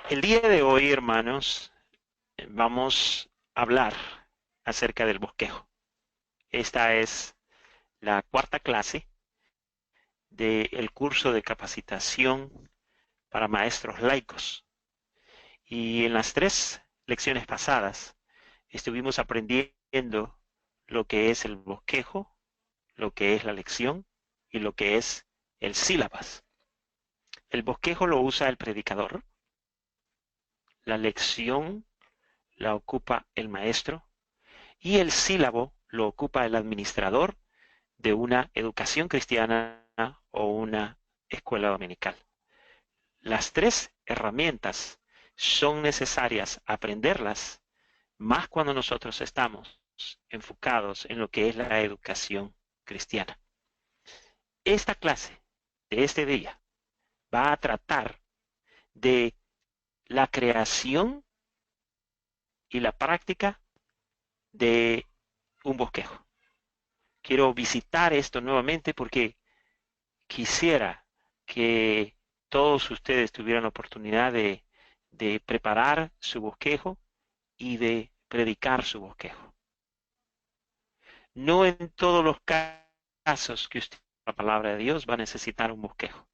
El día de hoy, hermanos, vamos a hablar acerca del bosquejo. Esta es la cuarta clase del curso de capacitación para maestros laicos. Y en las tres lecciones pasadas estuvimos aprendiendo lo que es el bosquejo, lo que es la lección y lo que es el sílabas. El bosquejo lo usa el predicador, la lección la ocupa el maestro y el sílabo lo ocupa el administrador de una educación cristiana o una escuela dominical. Las tres herramientas son necesarias aprenderlas, más cuando nosotros estamos enfocados en lo que es la educación cristiana. Esta clase de este día va a tratar de la creación y la práctica de un bosquejo. Quiero visitar esto nuevamente porque quisiera que todos ustedes tuvieran la oportunidad de preparar su bosquejo y de predicar su bosquejo. No en todos los casos que usted la palabra de Dios va a necesitar un bosquejo,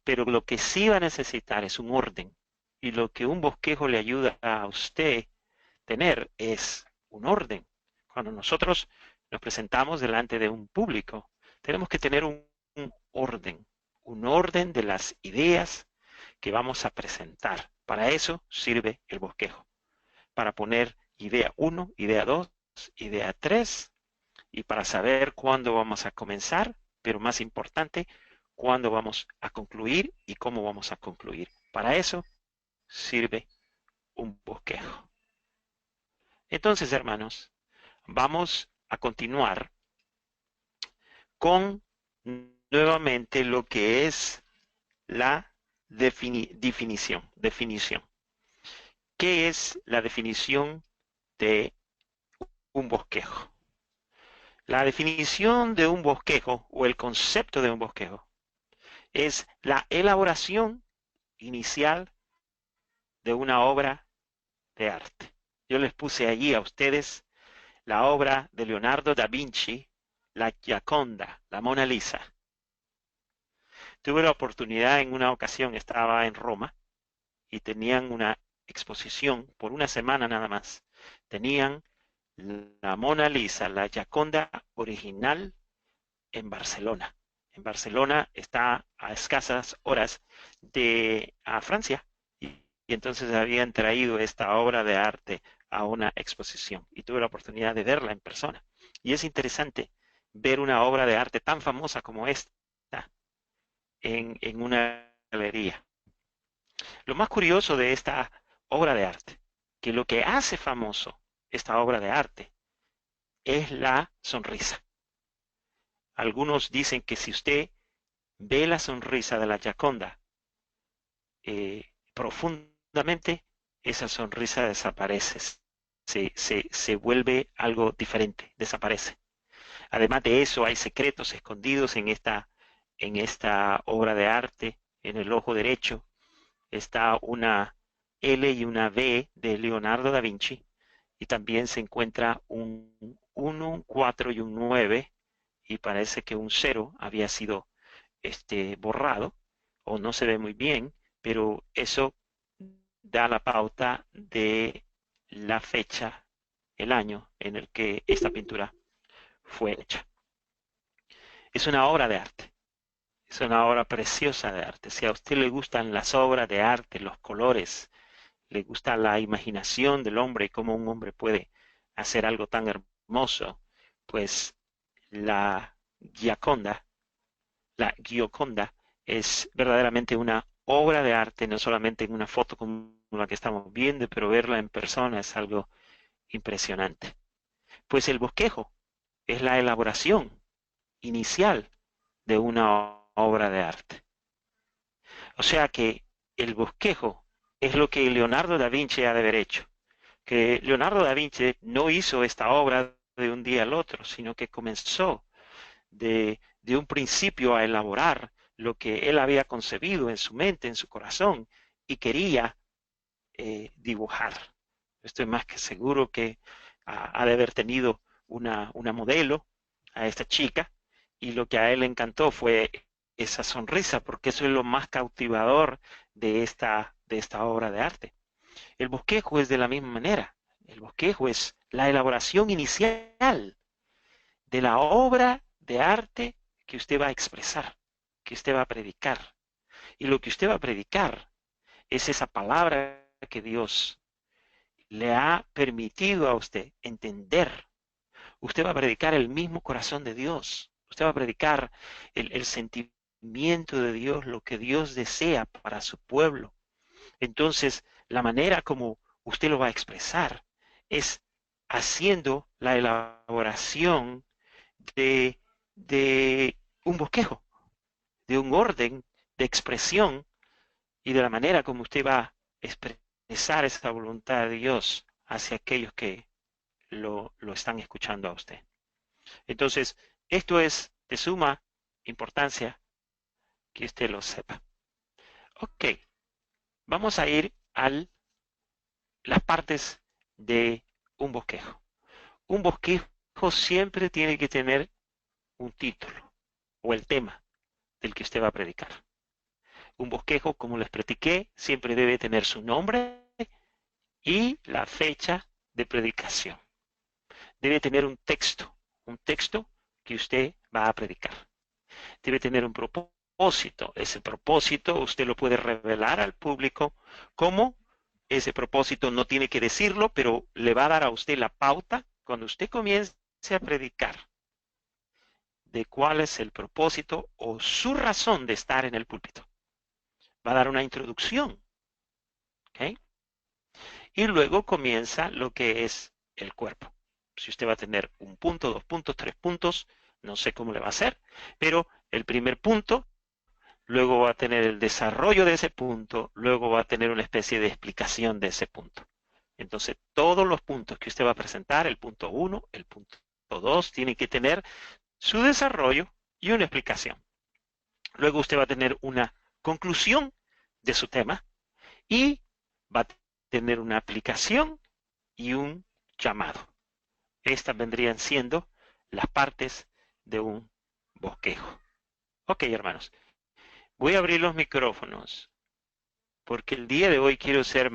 pero lo que sí va a necesitar es un orden, y lo que un bosquejo le ayuda a usted tener es un orden. Cuando nosotros nos presentamos delante de un público, tenemos que tener un orden de las ideas que vamos a presentar. Para eso sirve el bosquejo, para poner idea 1, idea 2, idea 3, y para saber cuándo vamos a comenzar, pero más importante, cuándo vamos a concluir y cómo vamos a concluir. Para eso sirve un bosquejo. Entonces, hermanos, vamos a continuar con nuevamente lo que es la definición. ¿Qué es la definición de un bosquejo? La definición de un bosquejo o el concepto de un bosquejo es la elaboración inicial de una obra de arte. Yo les puse allí a ustedes la obra de Leonardo da Vinci, la Gioconda, la Mona Lisa. Tuve la oportunidad en una ocasión, estaba en Roma y tenían una exposición por una semana nada más. Tenían la Mona Lisa, la Gioconda original en Barcelona. En Barcelona está a escasas horas de Francia y entonces habían traído esta obra de arte a una exposición y tuve la oportunidad de verla en persona. Y es interesante ver una obra de arte tan famosa como esta en una galería. Lo más curioso de esta obra de arte, que lo que hace famoso esta obra de arte es la sonrisa. Algunos dicen que si usted ve la sonrisa de la Gioconda profundamente, esa sonrisa desaparece, se vuelve algo diferente, desaparece. Además de eso, hay secretos escondidos en esta obra de arte. En el ojo derecho está una L y una V de Leonardo da Vinci, y también se encuentra un 1, un 4 y un 9, y parece que un 0 había sido borrado o no se ve muy bien, pero eso da la pauta de la fecha, el año en el que esta pintura fue hecha. Es una obra de arte, es una obra preciosa de arte. Si a usted le gustan las obras de arte, los colores, le gusta la imaginación del hombre y cómo un hombre puede hacer algo tan hermoso, pues la Gioconda, la Gioconda es verdaderamente una obra de arte, no solamente en una foto como la que estamos viendo, pero verla en persona es algo impresionante. Pues el bosquejo es la elaboración inicial de una obra de arte. O sea que el bosquejo es lo que Leonardo da Vinci ha de haber hecho. Que Leonardo da Vinci no hizo esta obra de un día al otro, sino que comenzó de un principio a elaborar lo que él había concebido en su mente, en su corazón, y quería dibujar. Estoy más que seguro que ha de haber tenido una modelo a esta chica y lo que a él le encantó fue esa sonrisa, porque eso es lo más cautivador de esta obra de arte. El bosquejo es de la misma manera. El bosquejo es la elaboración inicial de la obra de arte que usted va a expresar, que usted va a predicar. Y lo que usted va a predicar es esa palabra que Dios le ha permitido a usted entender. Usted va a predicar el mismo corazón de Dios. Usted va a predicar el sentimiento de Dios, lo que Dios desea para su pueblo. Entonces, la manera como usted lo va a expresar es haciendo la elaboración de, de un bosquejo, de un orden de expresión y de la manera como usted va a expresar esa voluntad de Dios hacia aquellos que lo están escuchando a usted. Entonces, esto es de suma importancia que usted lo sepa. Ok, vamos a ir a las partes de un bosquejo. Un bosquejo siempre tiene que tener un título o el tema del que usted va a predicar. Un bosquejo, como les prediqué, siempre debe tener su nombre y la fecha de predicación. Debe tener un texto que usted va a predicar. Debe tener un propósito. Ese propósito usted lo puede revelar al público. ¿Cómo? Ese propósito no tiene que decirlo, pero le va a dar a usted la pauta cuando usted comience a predicar de cuál es el propósito o su razón de estar en el púlpito. Va a dar una introducción. ¿Ok? Y luego comienza lo que es el cuerpo. Si usted va a tener un punto, 2 puntos, 3 puntos, no sé cómo le va a hacer, pero el primer punto, luego va a tener el desarrollo de ese punto, luego va a tener una especie de explicación de ese punto. Entonces, todos los puntos que usted va a presentar, el punto 1, el punto 2, tienen que tener su desarrollo y una explicación. Luego usted va a tener una conclusión de su tema y va a tener una aplicación y un llamado. Estas vendrían siendo las partes de un bosquejo. Ok, hermanos, voy a abrir los micrófonos porque el día de hoy quiero ser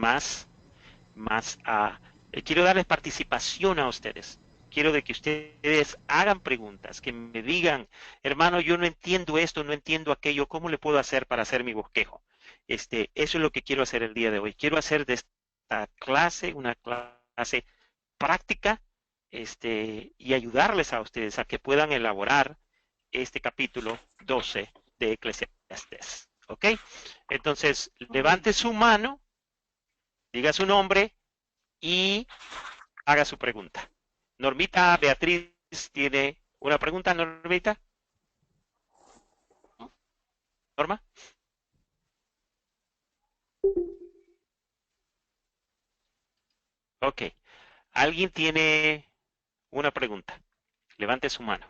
quiero darles participación a ustedes. Quiero de que ustedes hagan preguntas, que me digan, hermano, yo no entiendo esto, no entiendo aquello, ¿cómo le puedo hacer para hacer mi bosquejo? Eso es lo que quiero hacer el día de hoy. Quiero hacer de esta clase una clase práctica, y ayudarles a ustedes a que puedan elaborar este capítulo 12 de Eclesiastés. ¿Ok? Entonces, levante su mano, diga su nombre y haga su pregunta. Normita Beatriz tiene una pregunta, Normita. Norma. Ok. ¿Alguien tiene una pregunta? Levante su mano.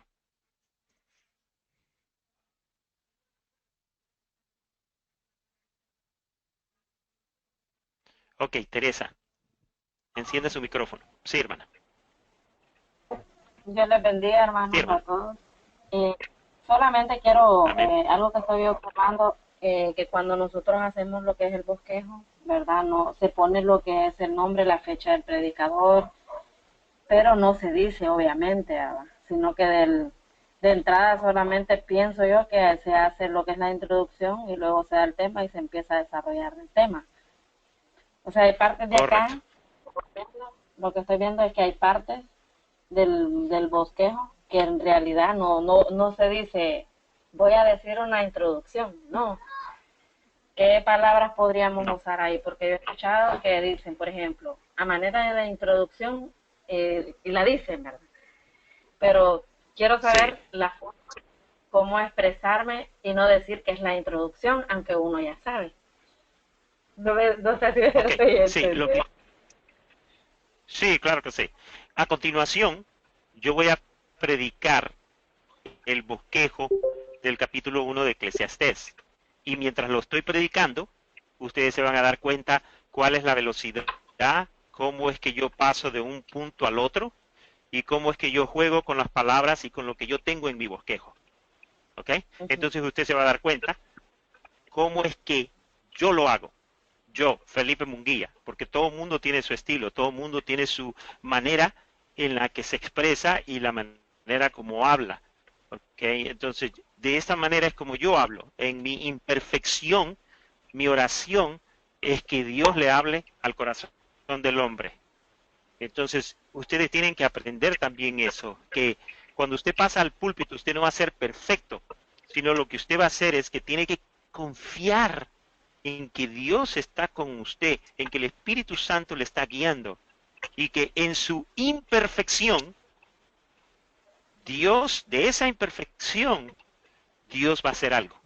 Ok, Teresa, enciende su micrófono. Sí, hermana. Dios les bendiga, Sí, hermanos, a hermana. todos. Eh, Solamente quiero, Amén. algo que estoy observando, que cuando nosotros hacemos lo que es el bosquejo, ¿verdad? No se pone lo que es el nombre, la fecha del predicador, pero no se dice, obviamente, ¿verdad? Sino que de entrada solamente pienso yo que se hace lo que es la introducción y luego se da el tema y se empieza a desarrollar el tema. O sea, hay partes de Correcto. acá, lo que estoy viendo es que hay partes del bosquejo, que en realidad no se dice, voy a decir una introducción, no. ¿Qué palabras podríamos No. usar ahí? Porque yo he escuchado que dicen, por ejemplo, a manera de introducción, y la dicen, ¿verdad? Pero quiero Sí. saber la forma, cómo expresarme y no decir que es la introducción, aunque uno ya sabe. No sé si me Ok. estoy Sí, entendiendo. sí, claro que sí. A continuación, yo voy a predicar el bosquejo del capítulo 1 de Eclesiastés. Y mientras lo estoy predicando, ustedes se van a dar cuenta cuál es la velocidad, cómo es que yo paso de un punto al otro y cómo es que yo juego con las palabras y con lo que yo tengo en mi bosquejo. ¿Ok? Ujú. Entonces usted se va a dar cuenta cómo es que yo lo hago. Yo, Felipe Munguía, porque todo el mundo tiene su estilo, todo el mundo tiene su manera en la que se expresa y la manera como habla. ¿Okay? Entonces, de esta manera es como yo hablo. En mi imperfección, mi oración es que Dios le hable al corazón del hombre. Entonces, ustedes tienen que aprender también eso, que cuando usted pasa al púlpito, usted no va a ser perfecto, sino lo que usted va a hacer es que tiene que confiar en que Dios está con usted, en que el Espíritu Santo le está guiando y que en su imperfección, Dios, de esa imperfección, Dios va a hacer algo.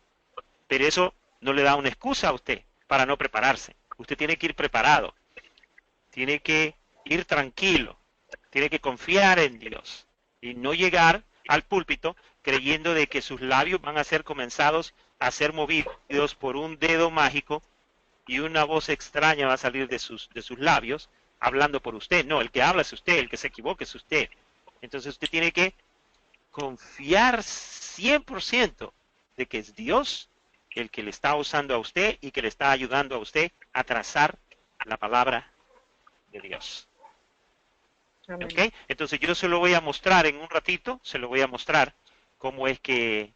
Pero eso no le da una excusa a usted para no prepararse. Usted tiene que ir preparado, tiene que ir tranquilo, tiene que confiar en Dios y no llegar al púlpito creyendo de que sus labios van a ser comenzados a ser movidos por un dedo mágico y una voz extraña va a salir de sus labios hablando por usted. No, el que habla es usted, el que se equivoca es usted. Entonces usted tiene que confiar 100% de que es Dios el que le está usando a usted y que le está ayudando a usted a trazar la palabra de Dios. Amén. ¿Ok? Entonces yo se lo voy a mostrar en un ratito, se lo voy a mostrar cómo es que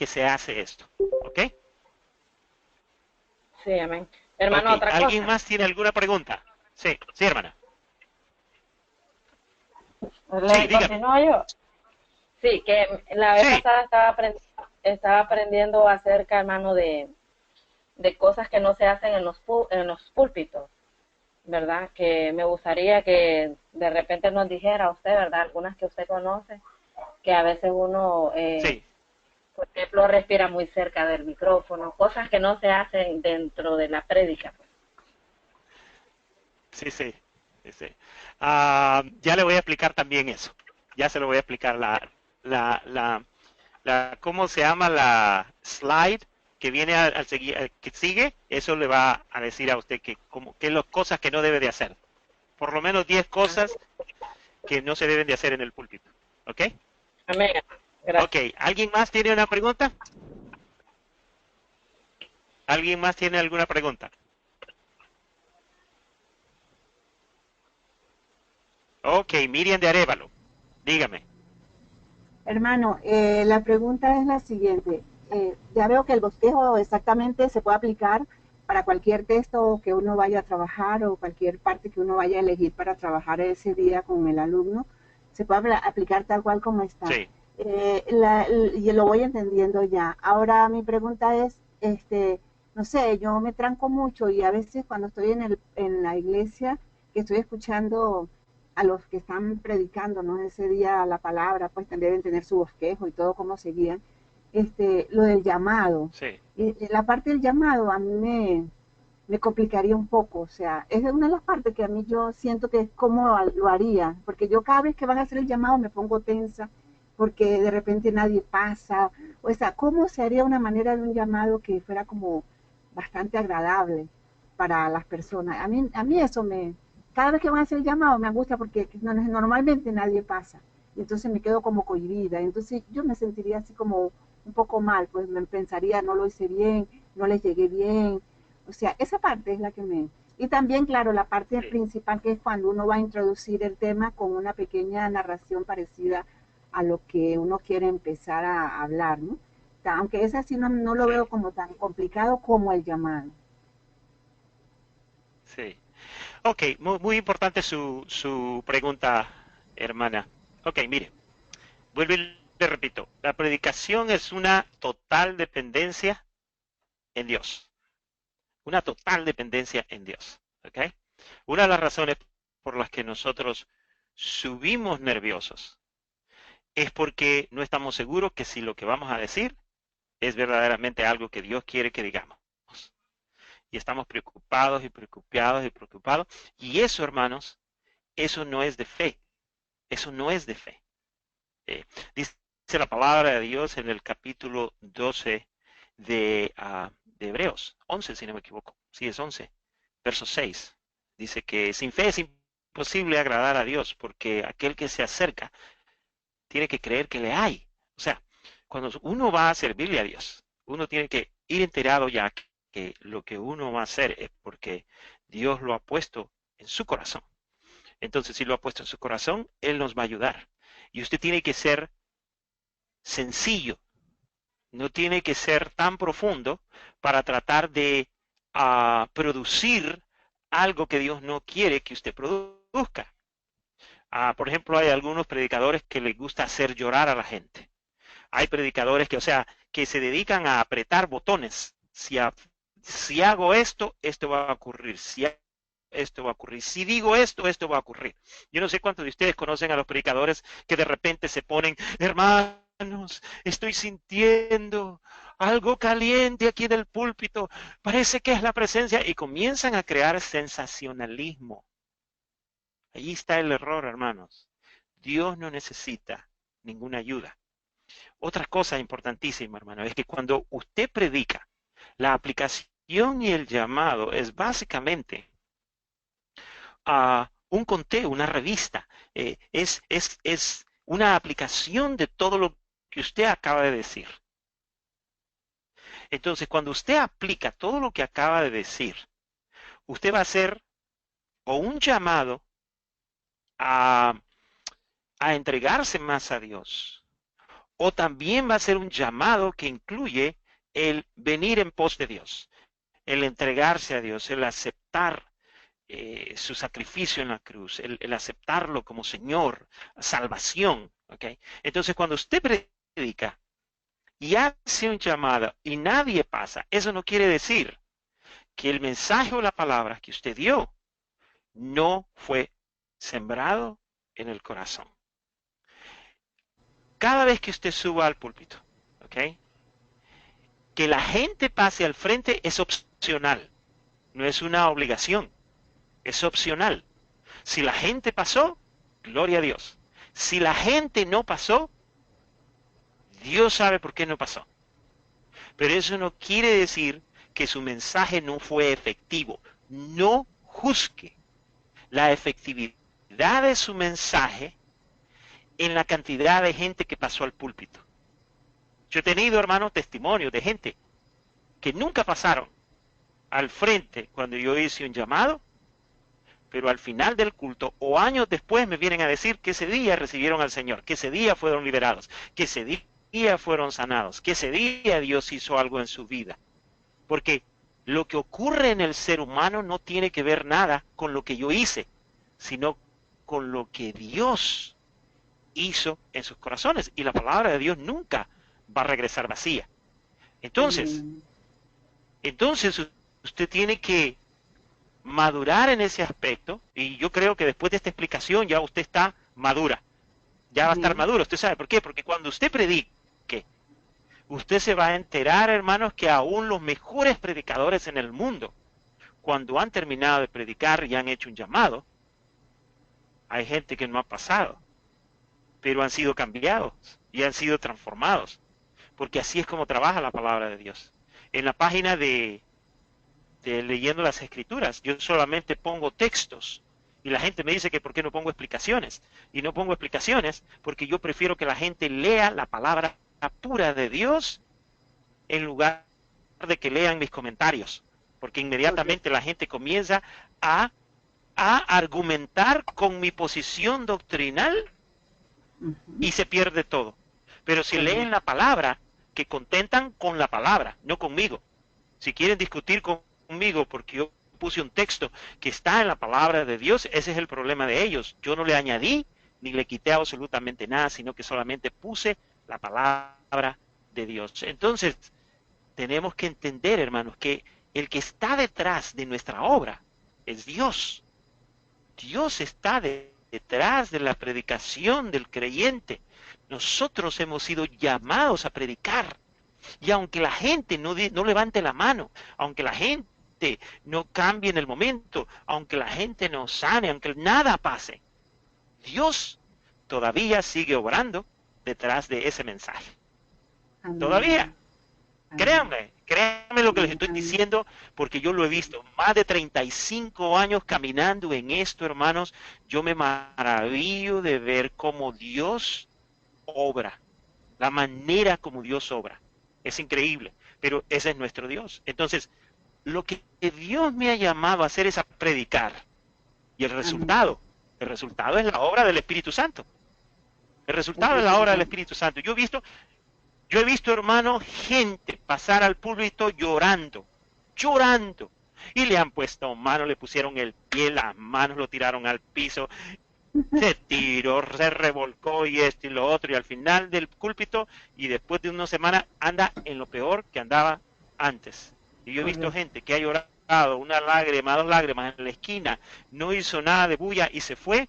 se hace esto. ¿Ok? Sí, amén. Ok. Hermano, otra ¿Alguien cosa. más tiene alguna pregunta? Sí, sí, hermana. Sí, ¿Le dígame. continúo yo? Sí, que la vez Sí, pasada estaba aprendiendo acerca, hermano, de cosas que no se hacen en en los púlpitos, ¿verdad? Que me gustaría que de repente nos dijera usted, ¿verdad? Algunas que usted conoce, que a veces uno, sí, por ejemplo, respira muy cerca del micrófono, cosas que no se hacen dentro de la prédica, pues. sí, sí, sí, sí. Ya le voy a explicar también eso. Ya se lo voy a explicar la, la, ¿cómo se llama la slide que viene al seguir, que sigue? Eso le va a decir a usted que las cosas que no debe de hacer. Por lo menos 10 Ah, cosas que no se deben de hacer en el púlpito. ¿Ok? amén. Ok, Gracias. ¿alguien más tiene una pregunta? ¿Alguien más tiene alguna pregunta? Ok, Miriam de Arévalo, dígame. Hermano, la pregunta es la siguiente. Ya veo que el bosquejo exactamente se puede aplicar para cualquier texto que uno vaya a trabajar o cualquier parte que uno vaya a elegir para trabajar ese día con el alumno. Se puede aplicar tal cual como está. Sí, Y lo voy entendiendo ya. Ahora mi pregunta es, no sé, yo me tranco mucho y a veces cuando estoy en la iglesia, que estoy escuchando a los que están predicando, ¿no? Ese día la palabra, pues deben tener su bosquejo y todo como seguían. Lo del llamado. sí, La parte del llamado a mí me complicaría un poco, o sea, es una de las partes que a mí yo siento que es como lo haría, porque yo cada vez que van a hacer el llamado me pongo tensa, porque de repente nadie pasa, o sea, ¿cómo se haría una manera de un llamado que fuera como bastante agradable para las personas? A mí eso cada vez que van a hacer el llamado me angustia porque normalmente nadie pasa, y entonces me quedo como cohibida, entonces yo me sentiría así como un poco mal, pues me pensaría, no lo hice bien, no les llegué bien, o sea, esa parte es la que me... Y también, claro, la parte sí, principal que es cuando uno va a introducir el tema con una pequeña narración parecida a lo que uno quiere empezar a hablar, ¿no? Aunque ese sí no lo veo sí, como tan complicado como el llamado. sí. Ok, muy importante su pregunta, hermana. Ok, mire, vuelvo y le repito, la predicación es una total dependencia en Dios, una total dependencia en Dios. ¿Ok? Una de las razones por las que nosotros subimos nerviosos es porque no estamos seguros que si lo que vamos a decir es verdaderamente algo que Dios quiere que digamos. Y estamos preocupados y preocupados y preocupados. Y eso, hermanos, eso no es de fe. Eso no es de fe. Eh, dice la palabra de Dios en el capítulo 12 de Hebreos, 11 si no me equivoco. sí es 11, verso 6. Dice que sin fe es imposible agradar a Dios, porque aquel que se acerca tiene que creer que le hay. O sea, cuando uno va a servirle a Dios, uno tiene que ir enterado ya que lo que uno va a hacer es porque Dios lo ha puesto en su corazón. Entonces, si lo ha puesto en su corazón, Él nos va a ayudar. Y usted tiene que ser sencillo, no tiene que ser tan profundo para tratar de producir algo que Dios no quiere que usted produzca. Por ejemplo, hay algunos predicadores que les gusta hacer llorar a la gente. Hay predicadores que, o sea, que se dedican a apretar botones. Si hago esto, esto va a ocurrir. Si esto va a ocurrir. Si digo esto, esto va a ocurrir. Yo no sé cuántos de ustedes conocen a los predicadores que de repente se ponen, hermanos, estoy sintiendo algo caliente aquí en el púlpito. Parece que es la presencia. Y comienzan a crear sensacionalismo. Ahí está el error, hermanos. Dios no necesita ninguna ayuda. Otra cosa importantísima, hermano, es que cuando usted predica, la aplicación y el llamado es básicamente un conteo, una revista. Es una aplicación de todo lo que usted acaba de decir. Entonces, cuando usted aplica todo lo que acaba de decir, usted va a hacer o un llamado a entregarse más a Dios, o también va a ser un llamado que incluye el venir en pos de Dios, el entregarse a Dios, el aceptar su sacrificio en la cruz, el aceptarlo como Señor, salvación. ¿Okay? Entonces, cuando usted predica y hace un llamado y nadie pasa, eso no quiere decir que el mensaje o la palabra que usted dio no fue sembrado en el corazón. Cada vez que usted suba al púlpito, ¿ok? Que la gente pase al frente es opcional, no es una obligación, es opcional. Si la gente pasó, gloria a Dios. Si la gente no pasó, Dios sabe por qué no pasó. Pero eso no quiere decir que su mensaje no fue efectivo. No juzgue la efectividad de su mensaje en la cantidad de gente que pasó al púlpito. Yo he tenido, hermanos, testimonios de gente que nunca pasaron al frente cuando yo hice un llamado, pero al final del culto o años después me vienen a decir que ese día recibieron al Señor, que ese día fueron liberados, que ese día fueron sanados, que ese día Dios hizo algo en su vida. Porque lo que ocurre en el ser humano no tiene que ver nada con lo que yo hice, sino con lo que Dios hizo en sus corazones. Y la palabra de Dios nunca va a regresar vacía. Entonces usted tiene que madurar en ese aspecto, y yo creo que después de esta explicación ya usted está madura, ya va a estar maduro. ¿Usted sabe por qué? Porque cuando usted predique, usted se va a enterar, hermanos, que aún los mejores predicadores en el mundo, cuando han terminado de predicar y han hecho un llamado, hay gente que no ha pasado, pero han sido cambiados y han sido transformados, porque así es como trabaja la palabra de Dios. En la página de Leyendo las Escrituras, yo solamente pongo textos, y la gente me dice que por qué no pongo explicaciones, y no pongo explicaciones porque yo prefiero que la gente lea la palabra pura de Dios en lugar de que lean mis comentarios, porque inmediatamente la gente comienza a argumentar con mi posición doctrinal y se pierde todo. Pero si leen la palabra, que contentan con la palabra, no conmigo. Si quieren discutir conmigo porque yo puse un texto que está en la palabra de Dios, ese es el problema de ellos. Yo no le añadí ni le quité absolutamente nada, sino que solamente puse la palabra de Dios. Entonces, tenemos que entender, hermanos, que el que está detrás de nuestra obra es Dios. Dios está detrás de la predicación del creyente. Nosotros hemos sido llamados a predicar. Y aunque la gente no levante la mano, aunque la gente no cambie en el momento, aunque la gente no sane, aunque nada pase, Dios todavía sigue obrando detrás de ese mensaje. Amén. Todavía. Amén. Créanme lo que les estoy Amén. diciendo, porque yo lo he visto. Más de 35 años caminando en esto, hermanos. Yo me maravillo de ver cómo Dios obra, la manera como Dios obra. Es increíble, pero ese es nuestro Dios. Entonces, lo que Dios me ha llamado a hacer es a predicar. Y Amén. el resultado es la obra del Espíritu Santo. El Es resultado es la obra del verdad. Espíritu Santo. Yo he visto, hermano, gente pasar al púlpito llorando, llorando. Y le han puesto mano, le pusieron el pie, las manos, lo tiraron al piso, se tiró, se revolcó y esto y lo otro. Y al final del púlpito, y después de una semana, anda en lo peor que andaba antes. Y yo he visto Correcto. gente que ha llorado una lágrima, dos lágrimas en la esquina, no hizo nada de bulla y se fue,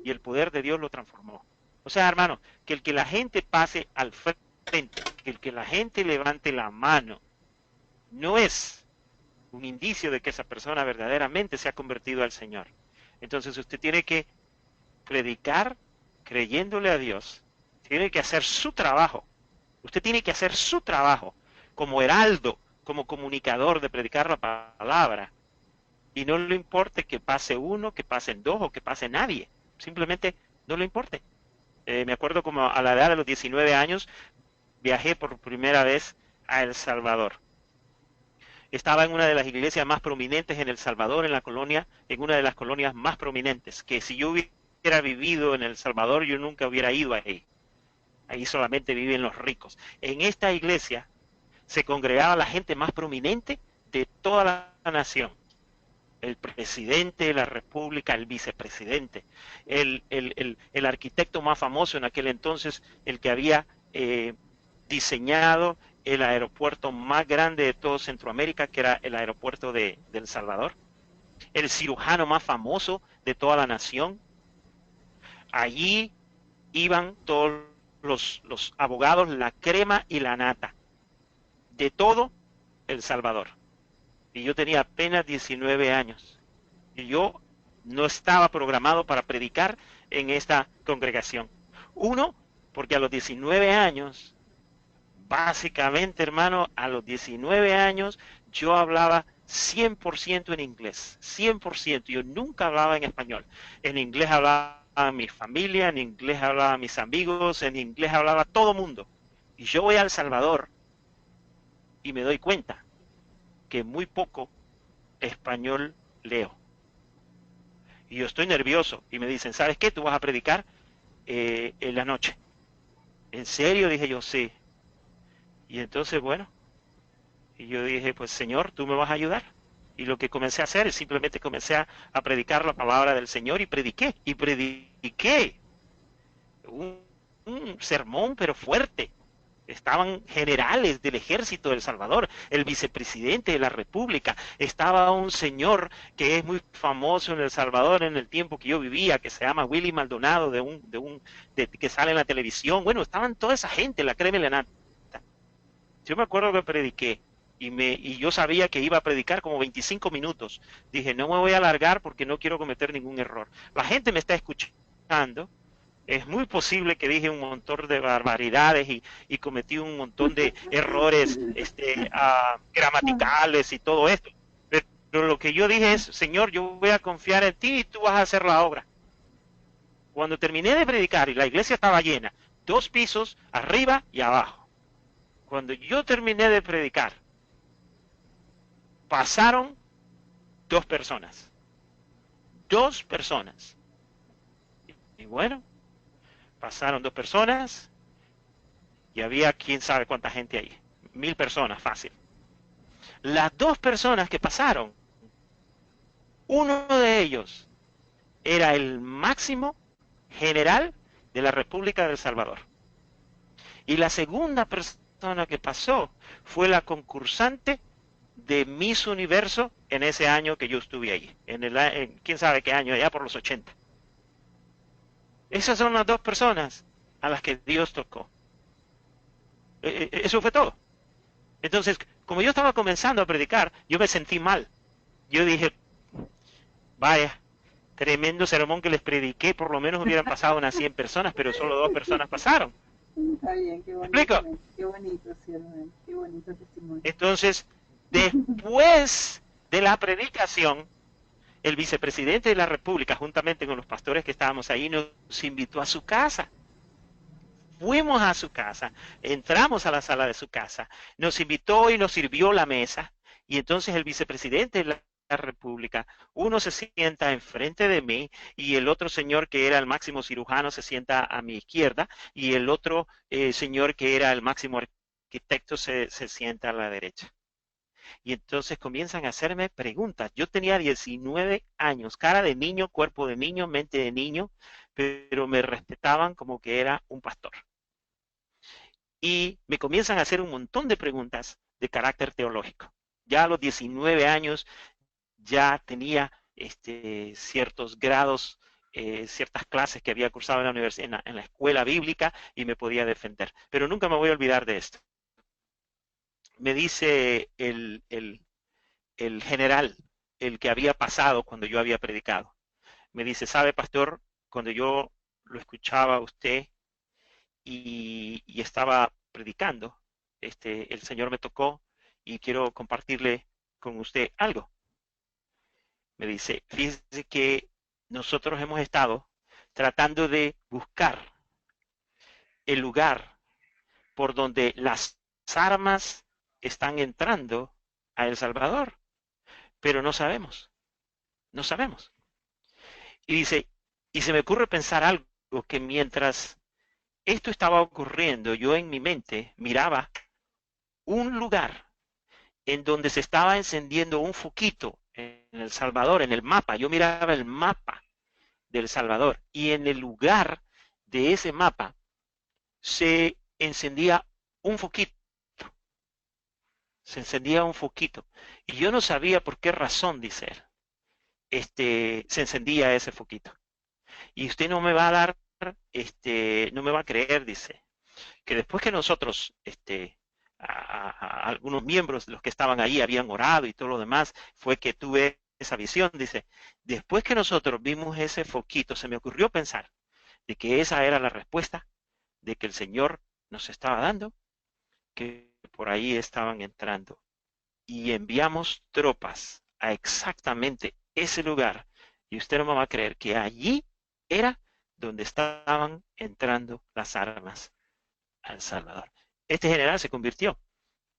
y el poder de Dios lo transformó. O sea, hermano, que el que la gente pase al frente, que el que la gente levante la mano, no es un indicio de que esa persona verdaderamente se ha convertido al Señor. Entonces usted tiene que predicar creyéndole a Dios, tiene que hacer su trabajo. Usted tiene que hacer su trabajo como heraldo, como comunicador de predicar la palabra. Y no le importe que pase uno, que pasen dos o que pase nadie. Simplemente no le importe. Me acuerdo como a la edad de los 19 años viajé por primera vez a El Salvador. Estaba en una de las iglesias más prominentes en El Salvador, en la colonia, en una de las colonias más prominentes, que si yo hubiera vivido en El Salvador, yo nunca hubiera ido ahí. Ahí solamente viven los ricos. En esta iglesia se congregaba la gente más prominente de toda la nación. El presidente de la república, el vicepresidente, el arquitecto más famoso en aquel entonces, el que había diseñado el aeropuerto más grande de todo Centroamérica, que era el aeropuerto de El Salvador, el cirujano más famoso de toda la nación. Allí iban todos los abogados, la crema y la nata, de todo El Salvador. Y yo tenía apenas 19 años. Y yo no estaba programado para predicar en esta congregación. Uno, porque a los 19 años, básicamente, hermano, a los 19 años yo hablaba 100% en inglés, 100%. Yo nunca hablaba en español. En inglés hablaba a mi familia, en inglés hablaba a mis amigos, en inglés hablaba a todo mundo. Y yo voy a El Salvador y me doy cuenta que muy poco español leo. Y yo estoy nervioso y me dicen, ¿sabes qué? Tú vas a predicar en la noche. ¿En serio? Dije yo, sí. Y entonces, bueno, y yo dije, pues Señor, tú me vas a ayudar. Y lo que comencé a hacer es simplemente comencé a predicar la palabra del Señor y prediqué un, un sermón, pero fuerte. Estaban generales del ejército de El Salvador, el vicepresidente de la República, estaba un señor que es muy famoso en El Salvador en el tiempo que yo vivía, que se llama Willy Maldonado, que sale en la televisión. Bueno, estaban toda esa gente, la crema y la nata. Yo me acuerdo que prediqué y yo sabía que iba a predicar como 25 minutos. Dije, no me voy a alargar porque no quiero cometer ningún error. La gente me está escuchando. Es muy posible que dije un montón de barbaridades y cometí un montón de errores gramaticales y todo esto. Pero lo que yo dije es, Señor, yo voy a confiar en ti y tú vas a hacer la obra. Cuando terminé de predicar y la iglesia estaba llena, 2 pisos, arriba y abajo. Cuando yo terminé de predicar, pasaron 2 personas. 2 personas. Y bueno, pasaron 2 personas y había quién sabe cuánta gente ahí. 1000 personas, fácil. Las 2 personas que pasaron, uno de ellos era el máximo general de la República de El Salvador. Y la segunda persona que pasó fue la concursante de Miss Universo en ese año que yo estuve ahí. Quién sabe qué año, allá por los 80. Esas son las 2 personas a las que Dios tocó. Eso fue todo. Entonces, como yo estaba comenzando a predicar, yo me sentí mal. Yo dije, vaya, tremendo sermón que les prediqué, por lo menos hubieran pasado unas 100 personas, pero solo 2 personas pasaron. Está bien, qué ¿Me bonito, explico? qué bonito, sí, hermano, qué bonito testimonio. Entonces, después de la predicación, el vicepresidente de la República, juntamente con los pastores que estábamos ahí, nos invitó a su casa. Fuimos a su casa, entramos a la sala de su casa, nos invitó y nos sirvió la mesa, y entonces el vicepresidente de la República, uno se sienta enfrente de mí y el otro señor que era el máximo cirujano se sienta a mi izquierda y el otro señor que era el máximo arquitecto se sienta a la derecha. Y entonces comienzan a hacerme preguntas. Yo tenía 19 años, cara de niño, cuerpo de niño, mente de niño, pero me respetaban como que era un pastor. Y me comienzan a hacer un montón de preguntas de carácter teológico. Ya a los 19 años ya tenía ciertos grados, ciertas clases que había cursado en la universidad, en la escuela bíblica y me podía defender. Pero nunca me voy a olvidar de esto. Me dice el general, el que había pasado cuando yo había predicado. Me dice, ¿sabe, pastor? Cuando yo lo escuchaba a usted y estaba predicando, el Señor me tocó y quiero compartirle con usted algo. Me dice, fíjese que nosotros hemos estado tratando de buscar el lugar por donde las armas están entrando a El Salvador, pero no sabemos, no sabemos. Y dice, y se me ocurre pensar algo que mientras esto estaba ocurriendo, yo en mi mente miraba un lugar en donde se estaba encendiendo un foquito en El Salvador, en el mapa. Yo miraba el mapa del Salvador y en el lugar de ese mapa se encendía un foquito, se encendía un foquito. Y yo no sabía por qué razón, dice él, se encendía ese foquito. Y usted no me va a dar, no me va a creer, dice, que después que nosotros, a algunos miembros de los que estaban ahí habían orado y todo lo demás, fue que tuve esa visión, dice, después que nosotros vimos ese foquito, se me ocurrió pensar de que esa era la respuesta de que el Señor nos estaba dando, que por ahí estaban entrando. Y enviamos tropas a exactamente ese lugar. Y usted no me va a creer que allí era donde estaban entrando las armas a El Salvador. Este general se convirtió.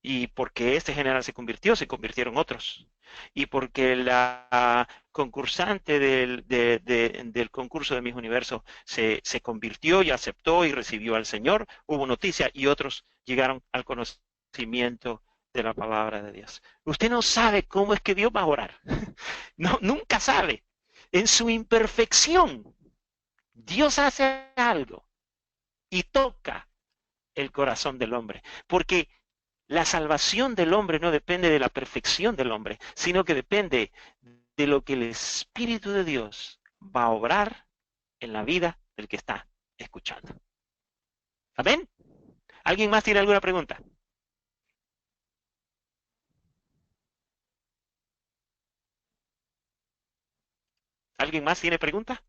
Y porque este general se convirtió, se convirtieron otros. Y porque la concursante del concurso de Miss Universo se convirtió y aceptó y recibió al Señor, hubo noticia y otros llegaron al conocimiento de la palabra de Dios. Usted no sabe cómo es que Dios va a orar. No, nunca sabe. En su imperfección, Dios hace algo y toca el corazón del hombre. Porque la salvación del hombre no depende de la perfección del hombre, sino que depende de lo que el Espíritu de Dios va a obrar en la vida del que está escuchando. ¿Amén? ¿Alguien más tiene alguna pregunta? ¿Alguien más tiene pregunta?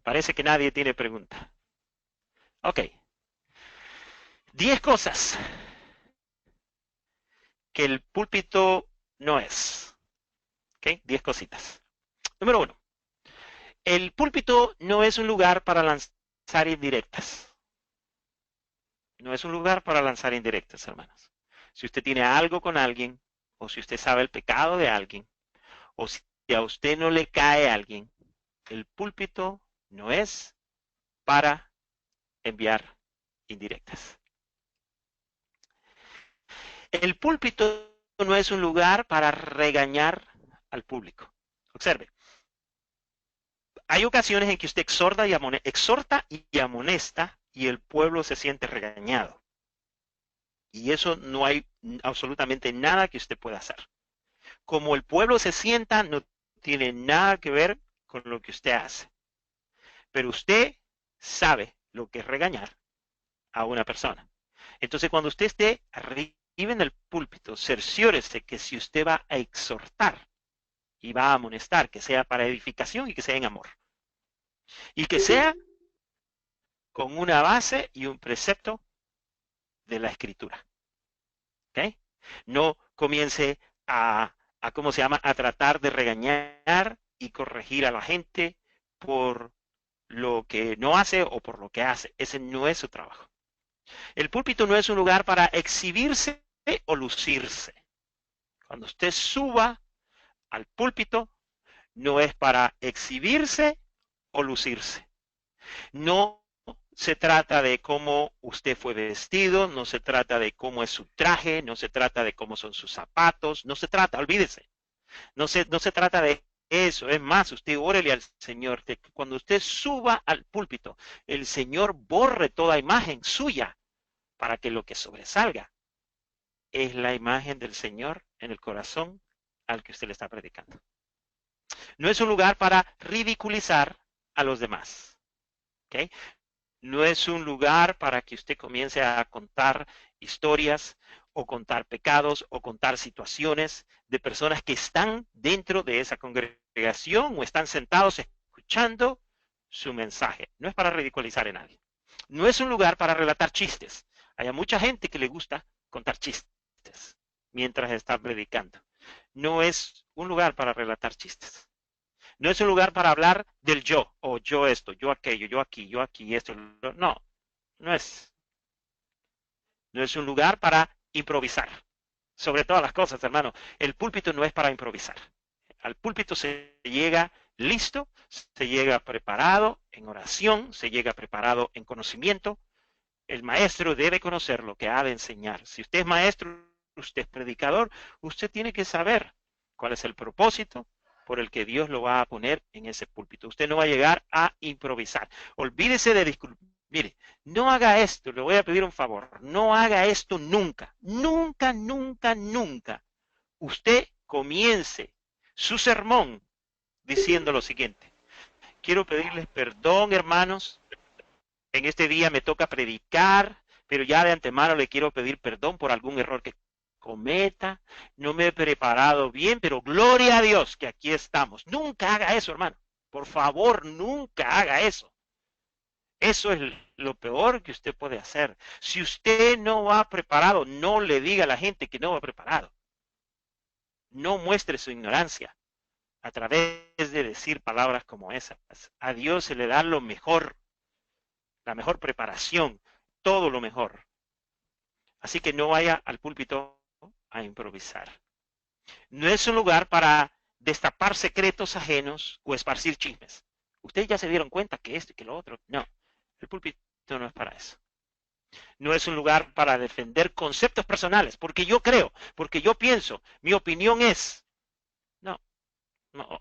Parece que nadie tiene pregunta. Ok. 10 cosas que el púlpito no es. ¿Ok? 10 cositas. Número 1. El púlpito no es un lugar para lanzar indirectas. No es un lugar para lanzar indirectas, hermanos. Si usted tiene algo con alguien, o si usted sabe el pecado de alguien, o si a usted no le cae a alguien, el púlpito no es para enviar indirectas. El púlpito no es un lugar para regañar al público. Observe, hay ocasiones en que usted exhorta y amonesta y el pueblo se siente regañado. Y eso no hay absolutamente nada que usted pueda hacer. Como el pueblo se sienta, no tiene nada que ver con lo que usted hace. Pero usted sabe lo que es regañar a una persona. Entonces, cuando usted esté arriba en el púlpito, cerciórese que si usted va a exhortar y va a amonestar, que sea para edificación y que sea en amor. Y que sea con una base y un precepto de la Escritura. ¿Ok? No comience ¿cómo se llama? A tratar de regañar y corregir a la gente por lo que no hace o por lo que hace. Ese no es su trabajo. El púlpito no es un lugar para exhibirse o lucirse. Cuando usted suba al púlpito, no es para exhibirse o lucirse. No se trata de cómo usted fue vestido, no se trata de cómo es su traje, no se trata de cómo son sus zapatos, no se trata, olvídese, no se trata de eso. Es más, usted órele al Señor, que cuando usted suba al púlpito, el Señor borre toda imagen suya para que lo que sobresalga es la imagen del Señor en el corazón al que usted le está predicando. No es un lugar para ridiculizar a los demás. ¿Okay? No es un lugar para que usted comience a contar historias o contar pecados o contar situaciones de personas que están dentro de esa congregación o están sentados escuchando su mensaje. No es para ridiculizar a nadie. No es un lugar para relatar chistes. Hay mucha gente que le gusta contar chistes mientras está predicando. No es un lugar para relatar chistes. No es un lugar para hablar del yo, o yo esto, yo aquello, yo aquí, esto. No, no es. No es un lugar para improvisar. Sobre todas las cosas, hermano, el púlpito no es para improvisar. Al púlpito se llega listo, se llega preparado en oración, se llega preparado en conocimiento. El maestro debe conocer lo que ha de enseñar. Si usted es maestro, usted es predicador, usted tiene que saber cuál es el propósito por el que Dios lo va a poner en ese púlpito. Usted no va a llegar a improvisar. Olvídese de disculpar. Mire, no haga esto, le voy a pedir un favor. No haga esto nunca. Nunca, nunca, nunca. Usted comience su sermón diciendo lo siguiente. Quiero pedirles perdón, hermanos. En este día me toca predicar, pero ya de antemano le quiero pedir perdón por algún error que cometa. No me he preparado bien, pero gloria a Dios que aquí estamos. Nunca haga eso, hermano. Por favor, nunca haga eso. Eso es lo peor que usted puede hacer. Si usted no va preparado, no le diga a la gente que no va preparado. No muestre su ignorancia a través de decir palabras como esas. A Dios se le da lo mejor, la mejor preparación, todo lo mejor. Así que no vaya al púlpito a improvisar. No es un lugar para destapar secretos ajenos o esparcir chismes. Ustedes ya se dieron cuenta que esto y que lo otro. No, el púlpito no es para eso. No es un lugar para defender conceptos personales, porque yo creo, porque yo pienso, mi opinión es. No, no,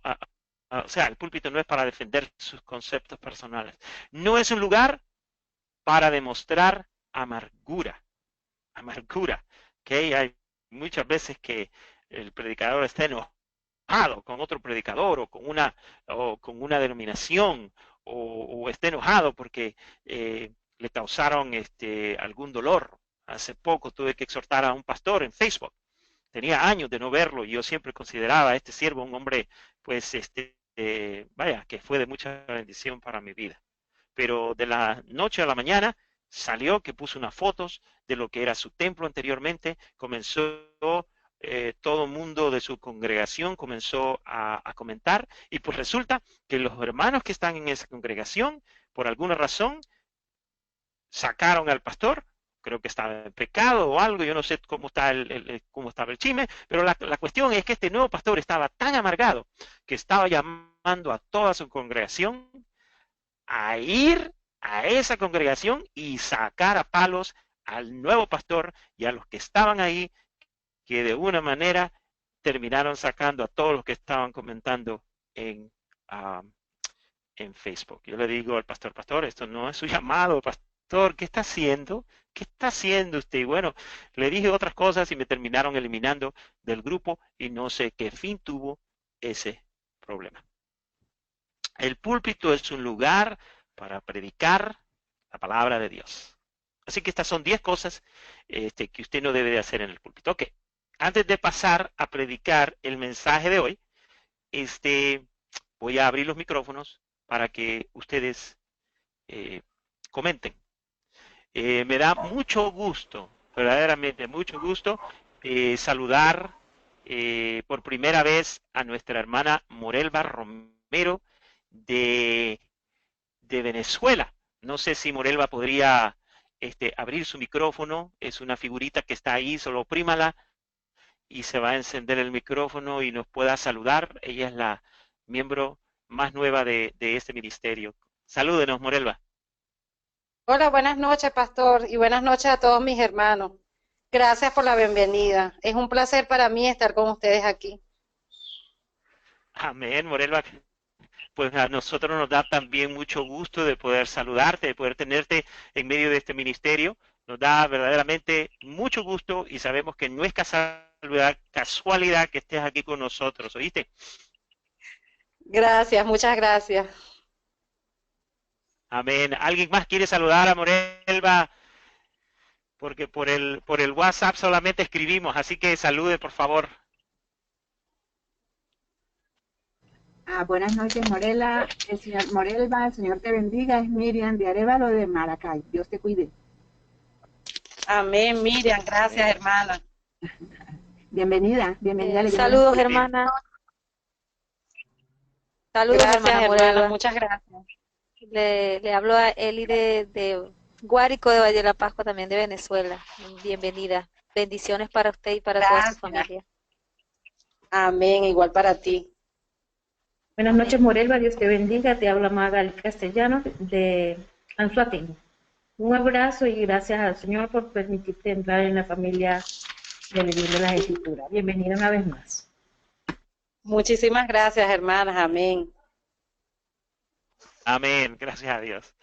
o sea, el púlpito no es para defender sus conceptos personales. No es un lugar para demostrar amargura. Amargura. ¿Okay? Hay muchas veces que el predicador está enojado con otro predicador o con una denominación o está enojado porque le causaron algún dolor. Hace poco tuve que exhortar a un pastor en Facebook. Tenía años de no verlo y yo siempre consideraba a este siervo un hombre, pues, vaya, que fue de mucha bendición para mi vida. Pero de la noche a la mañana salió que puso unas fotos de lo que era su templo anteriormente, comenzó todo el mundo de su congregación comenzó a comentar y pues resulta que los hermanos que están en esa congregación, por alguna razón, sacaron al pastor, creo que estaba en pecado o algo, yo no sé cómo estaba el chisme, pero la cuestión es que este nuevo pastor estaba tan amargado que estaba llamando a toda su congregación a ir a esa congregación y sacar a palos al nuevo pastor y a los que estaban ahí, que de una manera terminaron sacando a todos los que estaban comentando en Facebook. Yo le digo al pastor, pastor, esto no es su llamado, pastor, ¿qué está haciendo? ¿Qué está haciendo usted? Y bueno, le dije otras cosas y me terminaron eliminando del grupo y no sé qué fin tuvo ese problema. El púlpito es un lugar para predicar la palabra de Dios. Así que estas son 10 cosas que usted no debe de hacer en el púlpito. Ok, antes de pasar a predicar el mensaje de hoy, voy a abrir los micrófonos para que ustedes comenten. Me da mucho gusto, verdaderamente mucho gusto, saludar por primera vez a nuestra hermana Morelva Romero de Venezuela. No sé si Morelva podría abrir su micrófono. Es una figurita que está ahí, solo oprímala y se va a encender el micrófono y nos pueda saludar. Ella es la miembro más nueva de este ministerio. Salúdenos, Morelva. Hola, buenas noches, pastor, y buenas noches a todos mis hermanos. Gracias por la bienvenida. Es un placer para mí estar con ustedes aquí. Amén, Morelva. Pues a nosotros nos da también mucho gusto de poder saludarte, de poder tenerte en medio de este ministerio. Nos da verdaderamente mucho gusto y sabemos que no es casualidad que estés aquí con nosotros, ¿oíste? Gracias, muchas gracias. Amén. ¿Alguien más quiere saludar a Morelva? Porque por el WhatsApp solamente escribimos, así que salude, por favor. Buenas noches, Morela. El señor Morelva, el Señor te bendiga. Es Miriam de Arévalo de Maracay. Dios te cuide. Amén, Miriam. Gracias, hermana. Bienvenida, bienvenida. Saludos, hermana. Saludos, Gracias, hermana hermana. Morelva. Muchas gracias. Le hablo a Eli de Guárico de Valle de la Pascua, también de Venezuela. Bienvenida. Bendiciones para usted y para toda su familia. Amén, igual para ti. Buenas noches, Morelva, Dios te bendiga. Te habla Magal Castellano de Anzoátegui. Un abrazo y gracias al Señor por permitirte entrar en la familia de Leyendo las Escrituras. Bienvenida una vez más. Muchísimas gracias, hermanas. Amén. Amén, gracias a Dios.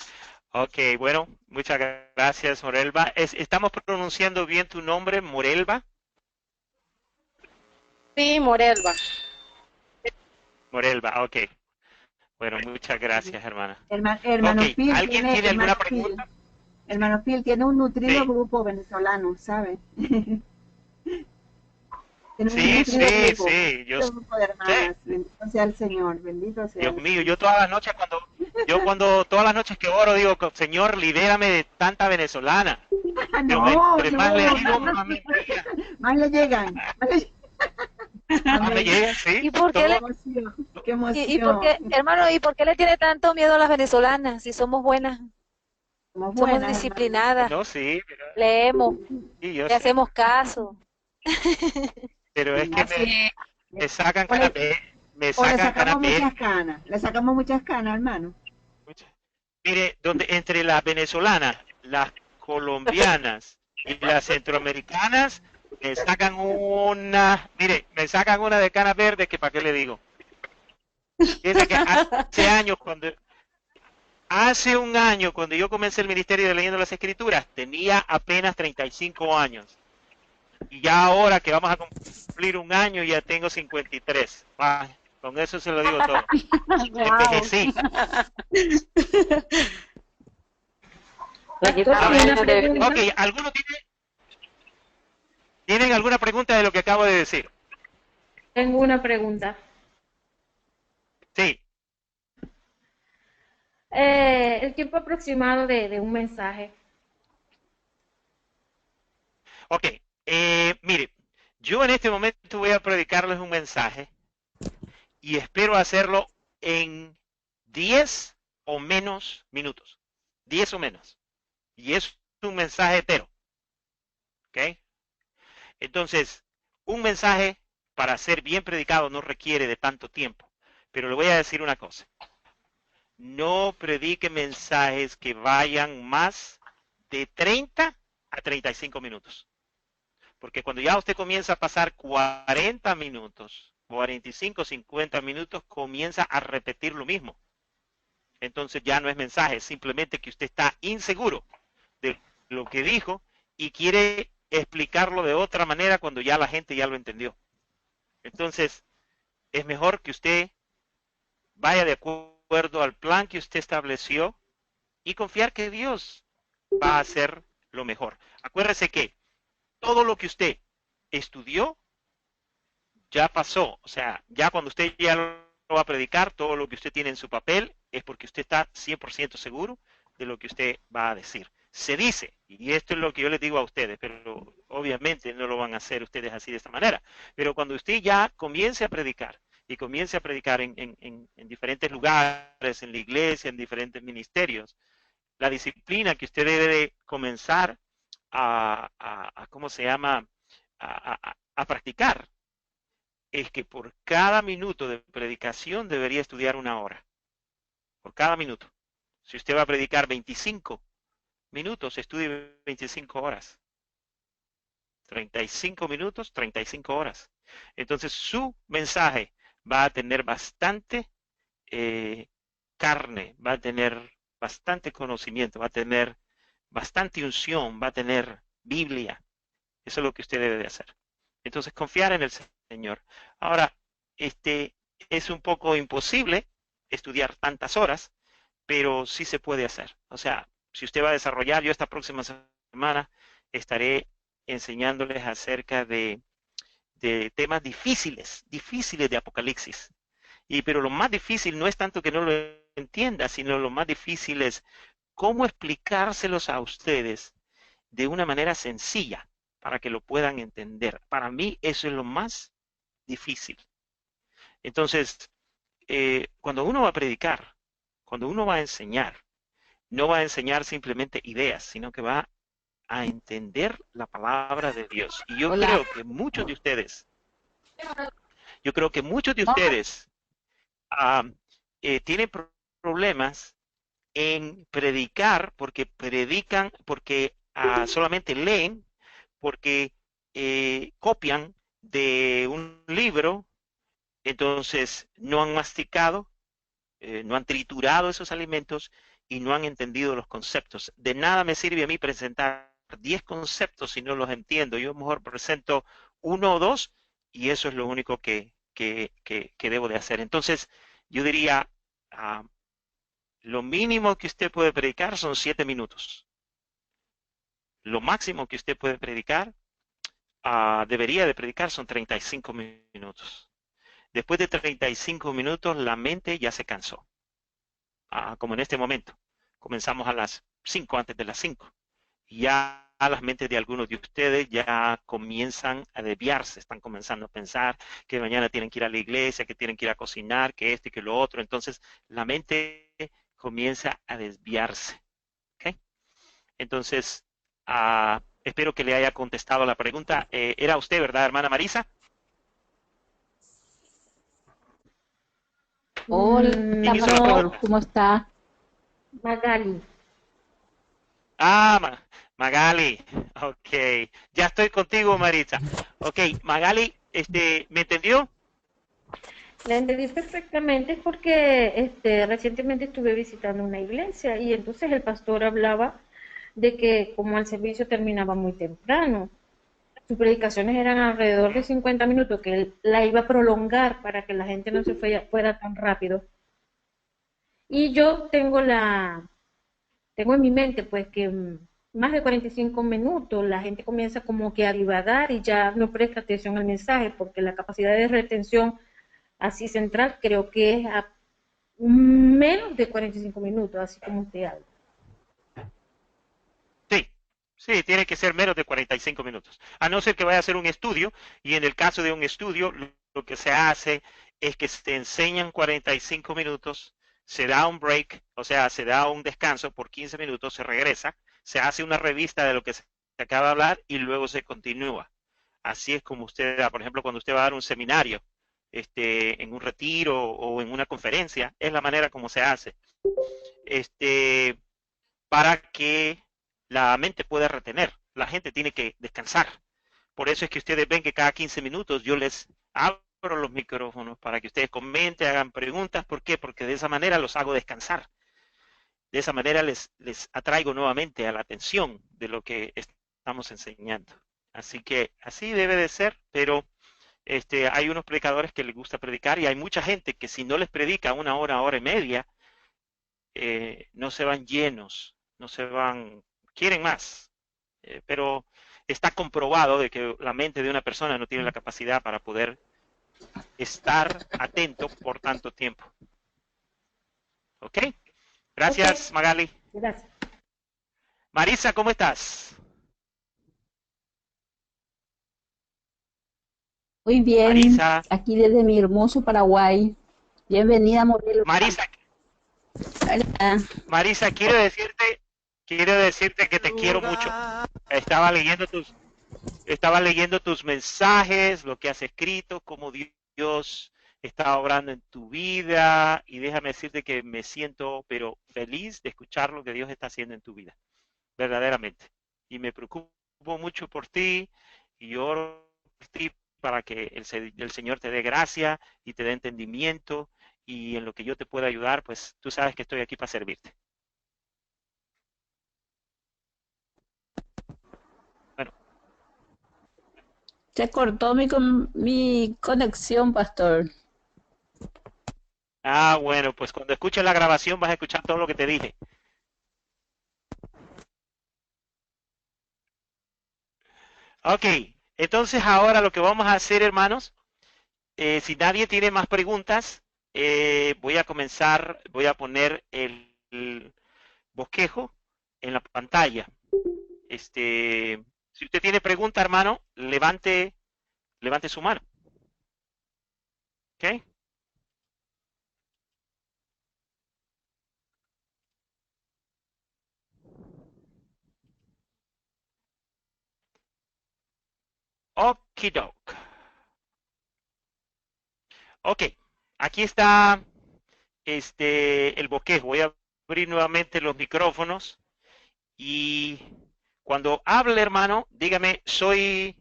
Ok, bueno, muchas gracias, Morelva. ¿Estamos pronunciando bien tu nombre, Morelva? Sí, Morelva. Morelva, ok. Bueno, muchas gracias, hermana. Hermano Okay, Phil, ¿alguien tiene alguna pregunta? Hermano Phil tiene un nutrido Sí. grupo venezolano, ¿sabe? Sí, sí, yo Un grupo de hermanas. Bendito sea el Señor, bendito sea. Dios mío, yo todas las noches todas las noches que oro digo, Señor, libérame de tanta venezolana. No, Entre más le digo, más me más le llegan. más me llega, sí. ¿Y por qué Qué le, emoción, qué emoción. y por qué, hermano, y por qué le tiene tanto miedo a las venezolanas si somos buenas? Somos Somos buenas, disciplinadas, No, sí, pero, leemos, sí, yo le sé, hacemos caso. pero es que Así me sacan O le- caras de, me O le sacan sacamos caras de, muchas canas. Le sacamos muchas canas, hermano. mire, donde entre las venezolanas, las colombianas y las centroamericanas me sacan me sacan una de canas verdes que para qué le digo. Fíjense que hace un año cuando yo comencé el ministerio de Leyendo las Escrituras, tenía apenas 35 años. Y ya ahora que vamos a cumplir un año ya tengo 53. Con eso se lo digo todo. Envejecí. Pastor, A ¿tiene ver, una pregunta? ok, ¿alguno tienen alguna pregunta de lo que acabo de decir? Tengo una pregunta. Sí. El tiempo aproximado de un mensaje. Ok, mire, yo en este momento voy a predicarles un mensaje y espero hacerlo en 10 o menos minutos. 10 o menos. Y es un mensaje entero. ¿Ok? Entonces, un mensaje para ser bien predicado no requiere de tanto tiempo. Pero le voy a decir una cosa. No predique mensajes que vayan más de 30 a 35 minutos. Porque cuando ya usted comienza a pasar 40 minutos, 45, 50 minutos, comienza a repetir lo mismo. Entonces ya no es mensaje, es simplemente que usted está inseguro de lo que dijo y quiere explicarlo de otra manera cuando ya la gente ya lo entendió. Entonces, es mejor que usted vaya de acuerdo al plan que usted estableció y confiar que Dios va a hacer lo mejor. Acuérdese que todo lo que usted estudió ya pasó. O sea, ya cuando usted ya lo va a predicar, todo lo que usted tiene en su papel es porque usted está 100% seguro de lo que usted va a decir. Se dice, y esto es lo que yo les digo a ustedes, pero obviamente no lo van a hacer ustedes así de esta manera, pero cuando usted ya comience a predicar, y comience a predicar en diferentes lugares, en la iglesia, en diferentes ministerios, la disciplina que usted debe de comenzar ¿cómo se llama? A practicar es que por cada minuto de predicación debería estudiar 1 hora. Por cada minuto. Si usted va a predicar 25 minutos, estudie 25 horas. 35 minutos, 35 horas. Entonces su mensaje va a tener bastante carne, va a tener bastante conocimiento, va a tener bastante unción, va a tener Biblia. Eso es lo que usted debe de hacer. Entonces, confiar en el Señor. Ahora, es un poco imposible estudiar tantas horas, pero sí se puede hacer. O sea, si usted va a desarrollar, yo esta próxima semana estaré enseñándoles acerca de temas difíciles, difíciles de Apocalipsis. Pero lo más difícil no es tanto que no lo entienda, sino lo más difícil es cómo explicárselos a ustedes de una manera sencilla para que lo puedan entender. Para mí eso es lo más difícil. Entonces, cuando uno va a predicar, cuando uno va a enseñar, no va a enseñar simplemente ideas, sino que va a entender la palabra de Dios. Y yo creo que muchos de ustedes, tienen problemas en predicar porque predican, porque solamente leen, porque copian de un libro, entonces no han masticado, no han triturado esos alimentos y no han entendido los conceptos. De nada me sirve a mí presentar 10 conceptos si no los entiendo. Yo mejor presento 1 o 2 y eso es lo único que debo de hacer. Entonces, yo diría, lo mínimo que usted puede predicar son 7 minutos. Lo máximo que usted puede predicar, debería de predicar son 35 minutos. Después de 35 minutos, la mente ya se cansó. Como en este momento. Comenzamos a las 5, antes de las 5. Ya las mentes de algunos de ustedes ya comienzan a desviarse, están comenzando a pensar que mañana tienen que ir a la iglesia, que tienen que ir a cocinar, que esto y que lo otro. Entonces, la mente comienza a desviarse. ¿Okay? Entonces, espero que le haya contestado la pregunta. Era usted, ¿verdad, hermana Marisa? Hola, pastor, ¿cómo está? Magali. Magali. Ok. Ya estoy contigo, Marisa. Ok, Magali, ¿me entendió? La entendí perfectamente porque recientemente estuve visitando una iglesia y entonces el pastor hablaba de que como el servicio terminaba muy temprano, sus predicaciones eran alrededor de 50 minutos, que él la iba a prolongar para que la gente no se fuera tan rápido. Y yo tengo en mi mente pues que más de 45 minutos la gente comienza como que a divagar y ya no presta atención al mensaje, porque la capacidad de retención así central creo que es a menos de 45 minutos, así como usted habla. Sí, tiene que ser menos de 45 minutos. A no ser que vaya a hacer un estudio, y en el caso de un estudio, lo que se hace es que se enseñan 45 minutos, se da un break, o sea, se da un descanso por 15 minutos, se regresa, se hace una revista de lo que se acaba de hablar y luego se continúa. Así es como usted da, por ejemplo, cuando usted va a dar un seminario, en un retiro o en una conferencia, es la manera como se hace. Para que la mente pueda retener. La gente tiene que descansar. Por eso es que ustedes ven que cada 15 minutos yo les abro los micrófonos para que ustedes comenten, hagan preguntas. ¿Por qué? Porque de esa manera los hago descansar. De esa manera les atraigo nuevamente a la atención de lo que estamos enseñando. Así que así debe de ser, pero hay unos predicadores que les gusta predicar y hay mucha gente que si no les predica 1 hora, 1 hora y media, no se van llenos, no se van, quieren más. Pero está comprobado de que la mente de una persona no tiene la capacidad para poder estar atento por tanto tiempo. ¿Ok? Gracias, Ok, Magali. gracias. Marisa, ¿cómo estás? Muy bien, Marisa, aquí desde mi hermoso Paraguay. Bienvenida, Morelos. Marisa, Hola. Marisa, quiero decirte que te quiero mucho. Estaba leyendo tus mensajes, lo que has escrito, cómo Dios está obrando en tu vida, y déjame decirte que me siento pero feliz de escuchar lo que Dios está haciendo en tu vida, verdaderamente. Y me preocupo mucho por ti y oro por ti para que el Señor te dé gracia y te dé entendimiento, y en lo que yo te pueda ayudar, pues tú sabes que estoy aquí para servirte. Bueno, Se cortó mi conexión, pastor. bueno, pues cuando escuches la grabación vas a escuchar todo lo que te dije. Ok, entonces ahora lo que vamos a hacer, hermanos, si nadie tiene más preguntas, voy a comenzar, voy a poner el bosquejo en la pantalla. Si usted tiene pregunta, hermano, levante su mano. ¿Ok? Okidok. Ok, aquí está el bosquejo. Voy a abrir nuevamente los micrófonos, y cuando hable, hermano, dígame soy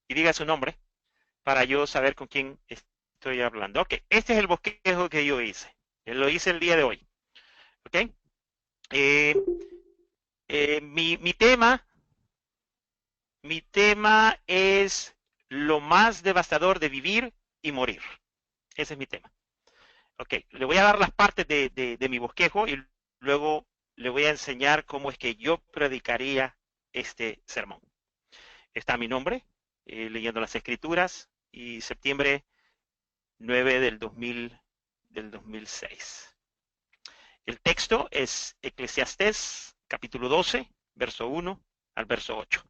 y diga su nombre para yo saber con quién estoy hablando. Ok, este es el bosquejo que yo hice. Lo hice el día de hoy. Ok. Eh, mi tema es lo más devastador de vivir y morir. Ese es mi tema. Ok, le voy a dar las partes de mi bosquejo, y luego le voy a enseñar cómo es que yo predicaría este sermón. Está mi nombre, leyendo las escrituras, y septiembre 9 del 2006. El texto es Eclesiastés, capítulo 12, verso 1 al verso 8.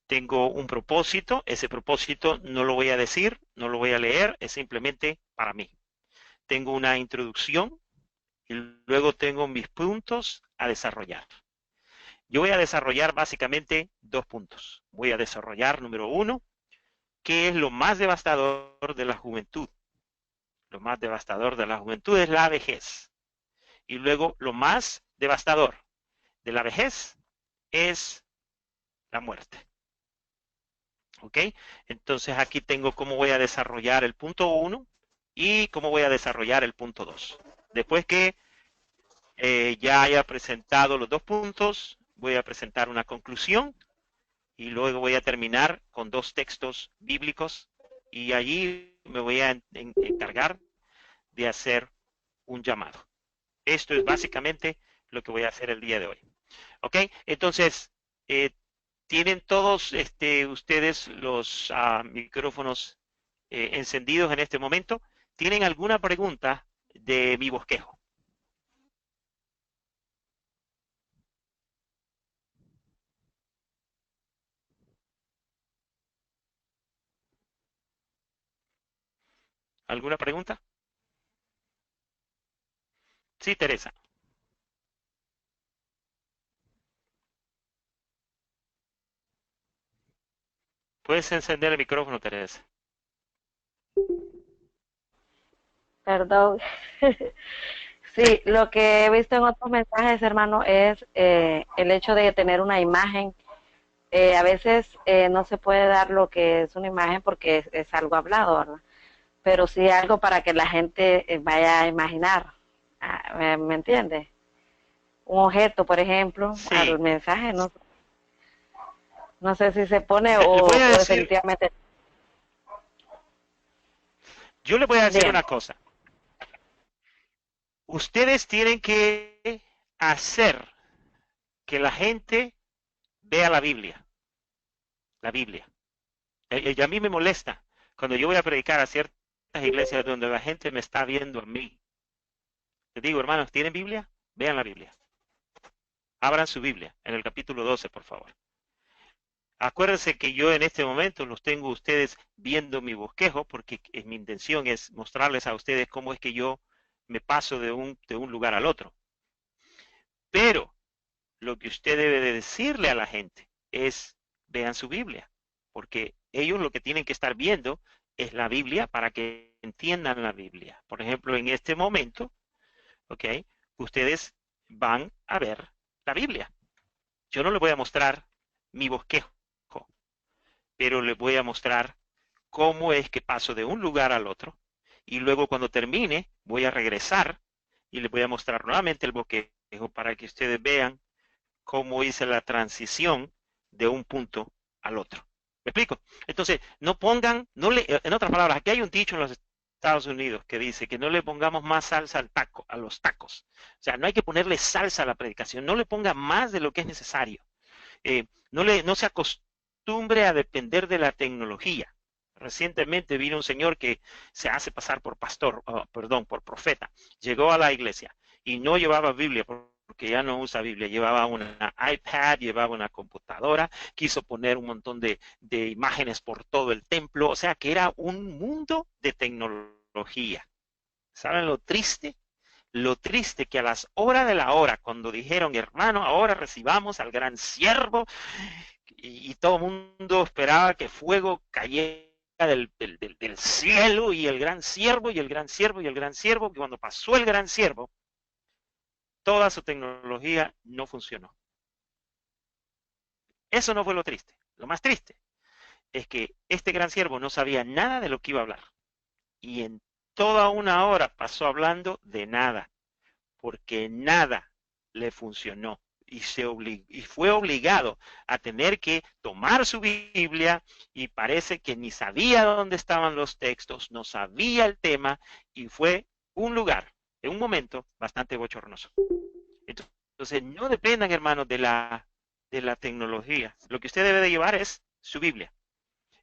Tengo un propósito, ese propósito no lo voy a decir, no lo voy a leer, es simplemente para mí. Tengo una introducción y luego tengo mis puntos a desarrollar. Yo voy a desarrollar básicamente 2 puntos. Voy a desarrollar, número 1, qué es lo más devastador de la juventud. Lo más devastador de la juventud es la vejez. Y luego lo más devastador de la vejez es la muerte. ¿Ok? Entonces aquí tengo cómo voy a desarrollar el punto 1 y cómo voy a desarrollar el punto 2. Después que ya haya presentado los 2 puntos, voy a presentar una conclusión, y luego voy a terminar con 2 textos bíblicos, y allí me voy a encargar de hacer un llamado. Esto es básicamente lo que voy a hacer el día de hoy. ¿Ok? Entonces, eh, ¿tienen todos ustedes los micrófonos encendidos en este momento? ¿Tienen alguna pregunta de mi bosquejo? ¿Alguna pregunta? Sí, Teresa. Puedes encender el micrófono, Teresa. Perdón. Sí, lo que he visto en otros mensajes, hermano, es el hecho de tener una imagen. A veces no se puede dar lo que es una imagen porque es algo hablado, ¿verdad? Pero sí algo para que la gente vaya a imaginar. ¿Me entiende? Un objeto, por ejemplo, al Sí. mensaje, no sé si se pone Le voy a o decir, definitivamente. yo le voy a decir Dígame. una cosa. Ustedes tienen que hacer que la gente vea la Biblia. La Biblia. Y a mí me molesta Cuando yo voy a predicar a ciertas iglesias donde la gente me está viendo a mí, les digo, hermanos, ¿tienen Biblia? Vean la Biblia. Abran su Biblia en el capítulo 12, por favor. Acuérdense que yo en este momento los tengo ustedes viendo mi bosquejo, porque mi intención es mostrarles a ustedes cómo es que yo me paso de un lugar al otro. Pero lo que usted debe de decirle a la gente es, vean su Biblia, porque ellos lo que tienen que estar viendo es la Biblia para que entiendan la Biblia. Por ejemplo, en este momento, ¿ok? Ustedes van a ver la Biblia. Yo no les voy a mostrar mi bosquejo, pero les voy a mostrar cómo es que paso de un lugar al otro, y luego cuando termine voy a regresar y les voy a mostrar nuevamente el bosquejo para que ustedes vean cómo hice la transición de un punto al otro. ¿Me explico? Entonces, no pongan, en otras palabras, aquí hay un dicho en los Estados Unidos que dice que no le pongamos más salsa al taco, a los tacos. O sea, no hay que ponerle salsa a la predicación, no le ponga más de lo que es necesario. No se acostumbre a depender de la tecnología. Recientemente vino un señor que se hace pasar por por profeta. Llegó a la iglesia y no llevaba Biblia porque ya no usa Biblia. Llevaba una iPad, llevaba una computadora, quiso poner un montón de imágenes por todo el templo. O sea que era un mundo de tecnología. ¿Saben lo triste? Lo triste que a las horas de la hora, cuando dijeron, hermano, ahora recibamos al gran siervo, y todo el mundo esperaba que fuego cayera del cielo, y el gran siervo, y el gran siervo, y el gran siervo, que cuando pasó el gran siervo, toda su tecnología no funcionó. Eso no fue lo triste. Lo más triste es que este gran siervo no sabía nada de lo que iba a hablar. Y en toda una hora pasó hablando de nada, porque nada le funcionó. Y fue obligado a tener que tomar su Biblia, y parece que ni sabía dónde estaban los textos, no sabía el tema, y fue un lugar, en un momento, bastante bochornoso. Entonces, no dependan, hermanos, de la tecnología. Lo que usted debe de llevar es su Biblia.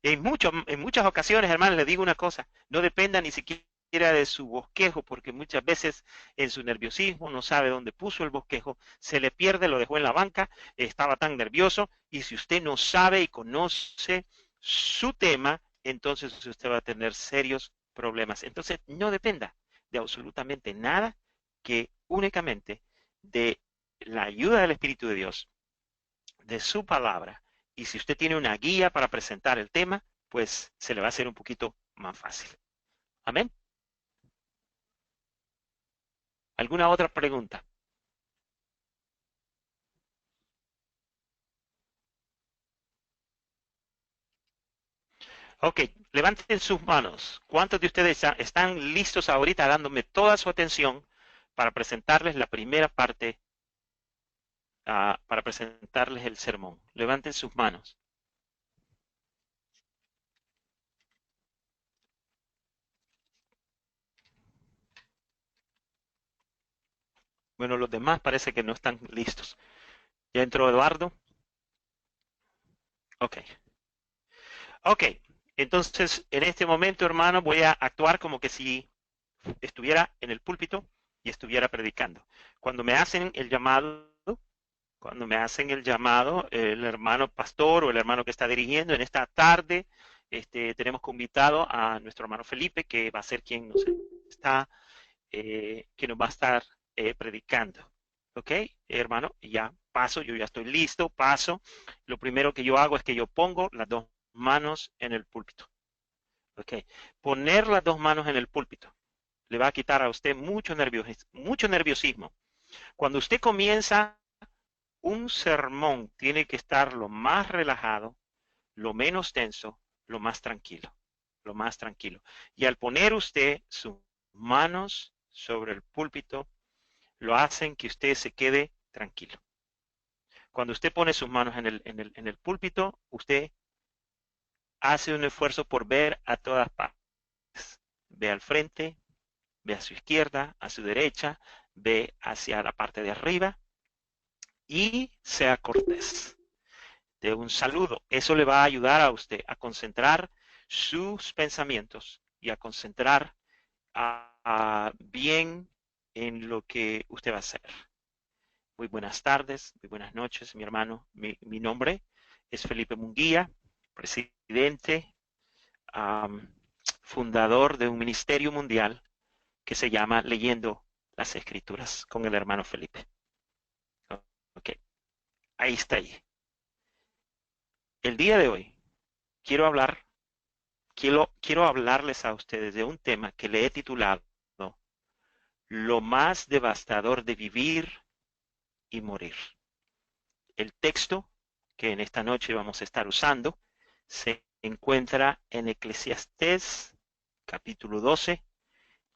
En muchas ocasiones, hermanos, le digo una cosa, no dependa ni siquiera de su bosquejo, porque muchas veces en su nerviosismo no sabe dónde puso el bosquejo, se le pierde, lo dejó en la banca, estaba tan nervioso, y si usted no sabe y conoce su tema, entonces usted va a tener serios problemas. Entonces, no dependa de absolutamente nada, que únicamente de la ayuda del Espíritu de Dios, de su palabra, y si usted tiene una guía para presentar el tema, pues se le va a hacer un poquito más fácil. Amén. ¿Alguna otra pregunta? Ok, levanten sus manos. ¿Cuántos de ustedes están listos ahorita dándome toda su atención para presentarles la primera parte, para presentarles el sermón? Levanten sus manos. Bueno, los demás parece que no están listos. ¿Ya entró Eduardo? Ok. Ok, entonces en este momento, hermano, voy a actuar como que si estuviera en el púlpito y estuviera predicando. Cuando me hacen el llamado, el hermano pastor o el hermano que está dirigiendo en esta tarde, tenemos invitado a nuestro hermano Felipe, que va a ser quien que nos va a estar predicando. ¿Ok, hermano? Ya paso, yo ya estoy listo, paso. Lo primero que yo hago es que yo pongo las dos manos en el púlpito. ¿Ok? Poner las dos manos en el púlpito le va a quitar a usted mucho nerviosismo. Cuando usted comienza un sermón, tiene que estar lo más relajado, lo menos tenso, lo más tranquilo. Lo más tranquilo. Y al poner usted sus manos sobre el púlpito, lo hacen que usted se quede tranquilo. Cuando usted pone sus manos en el púlpito, usted hace un esfuerzo por ver a todas partes. Ve al frente, ve a su izquierda, a su derecha, ve hacia la parte de arriba y sea cortés. De un saludo. Eso le va a ayudar a usted a concentrar sus pensamientos y a concentrar bien en lo que usted va a hacer. Muy buenas tardes, muy buenas noches, mi hermano. Mi nombre es Felipe Munguía, presidente, fundador de un ministerio mundial que se llama Leyendo las Escrituras con el hermano Felipe. Ok, ahí está ahí. El día de hoy quiero hablarles a ustedes de un tema que le he titulado Lo más devastador de vivir y morir. El texto que en esta noche vamos a estar usando se encuentra en Eclesiastés capítulo 12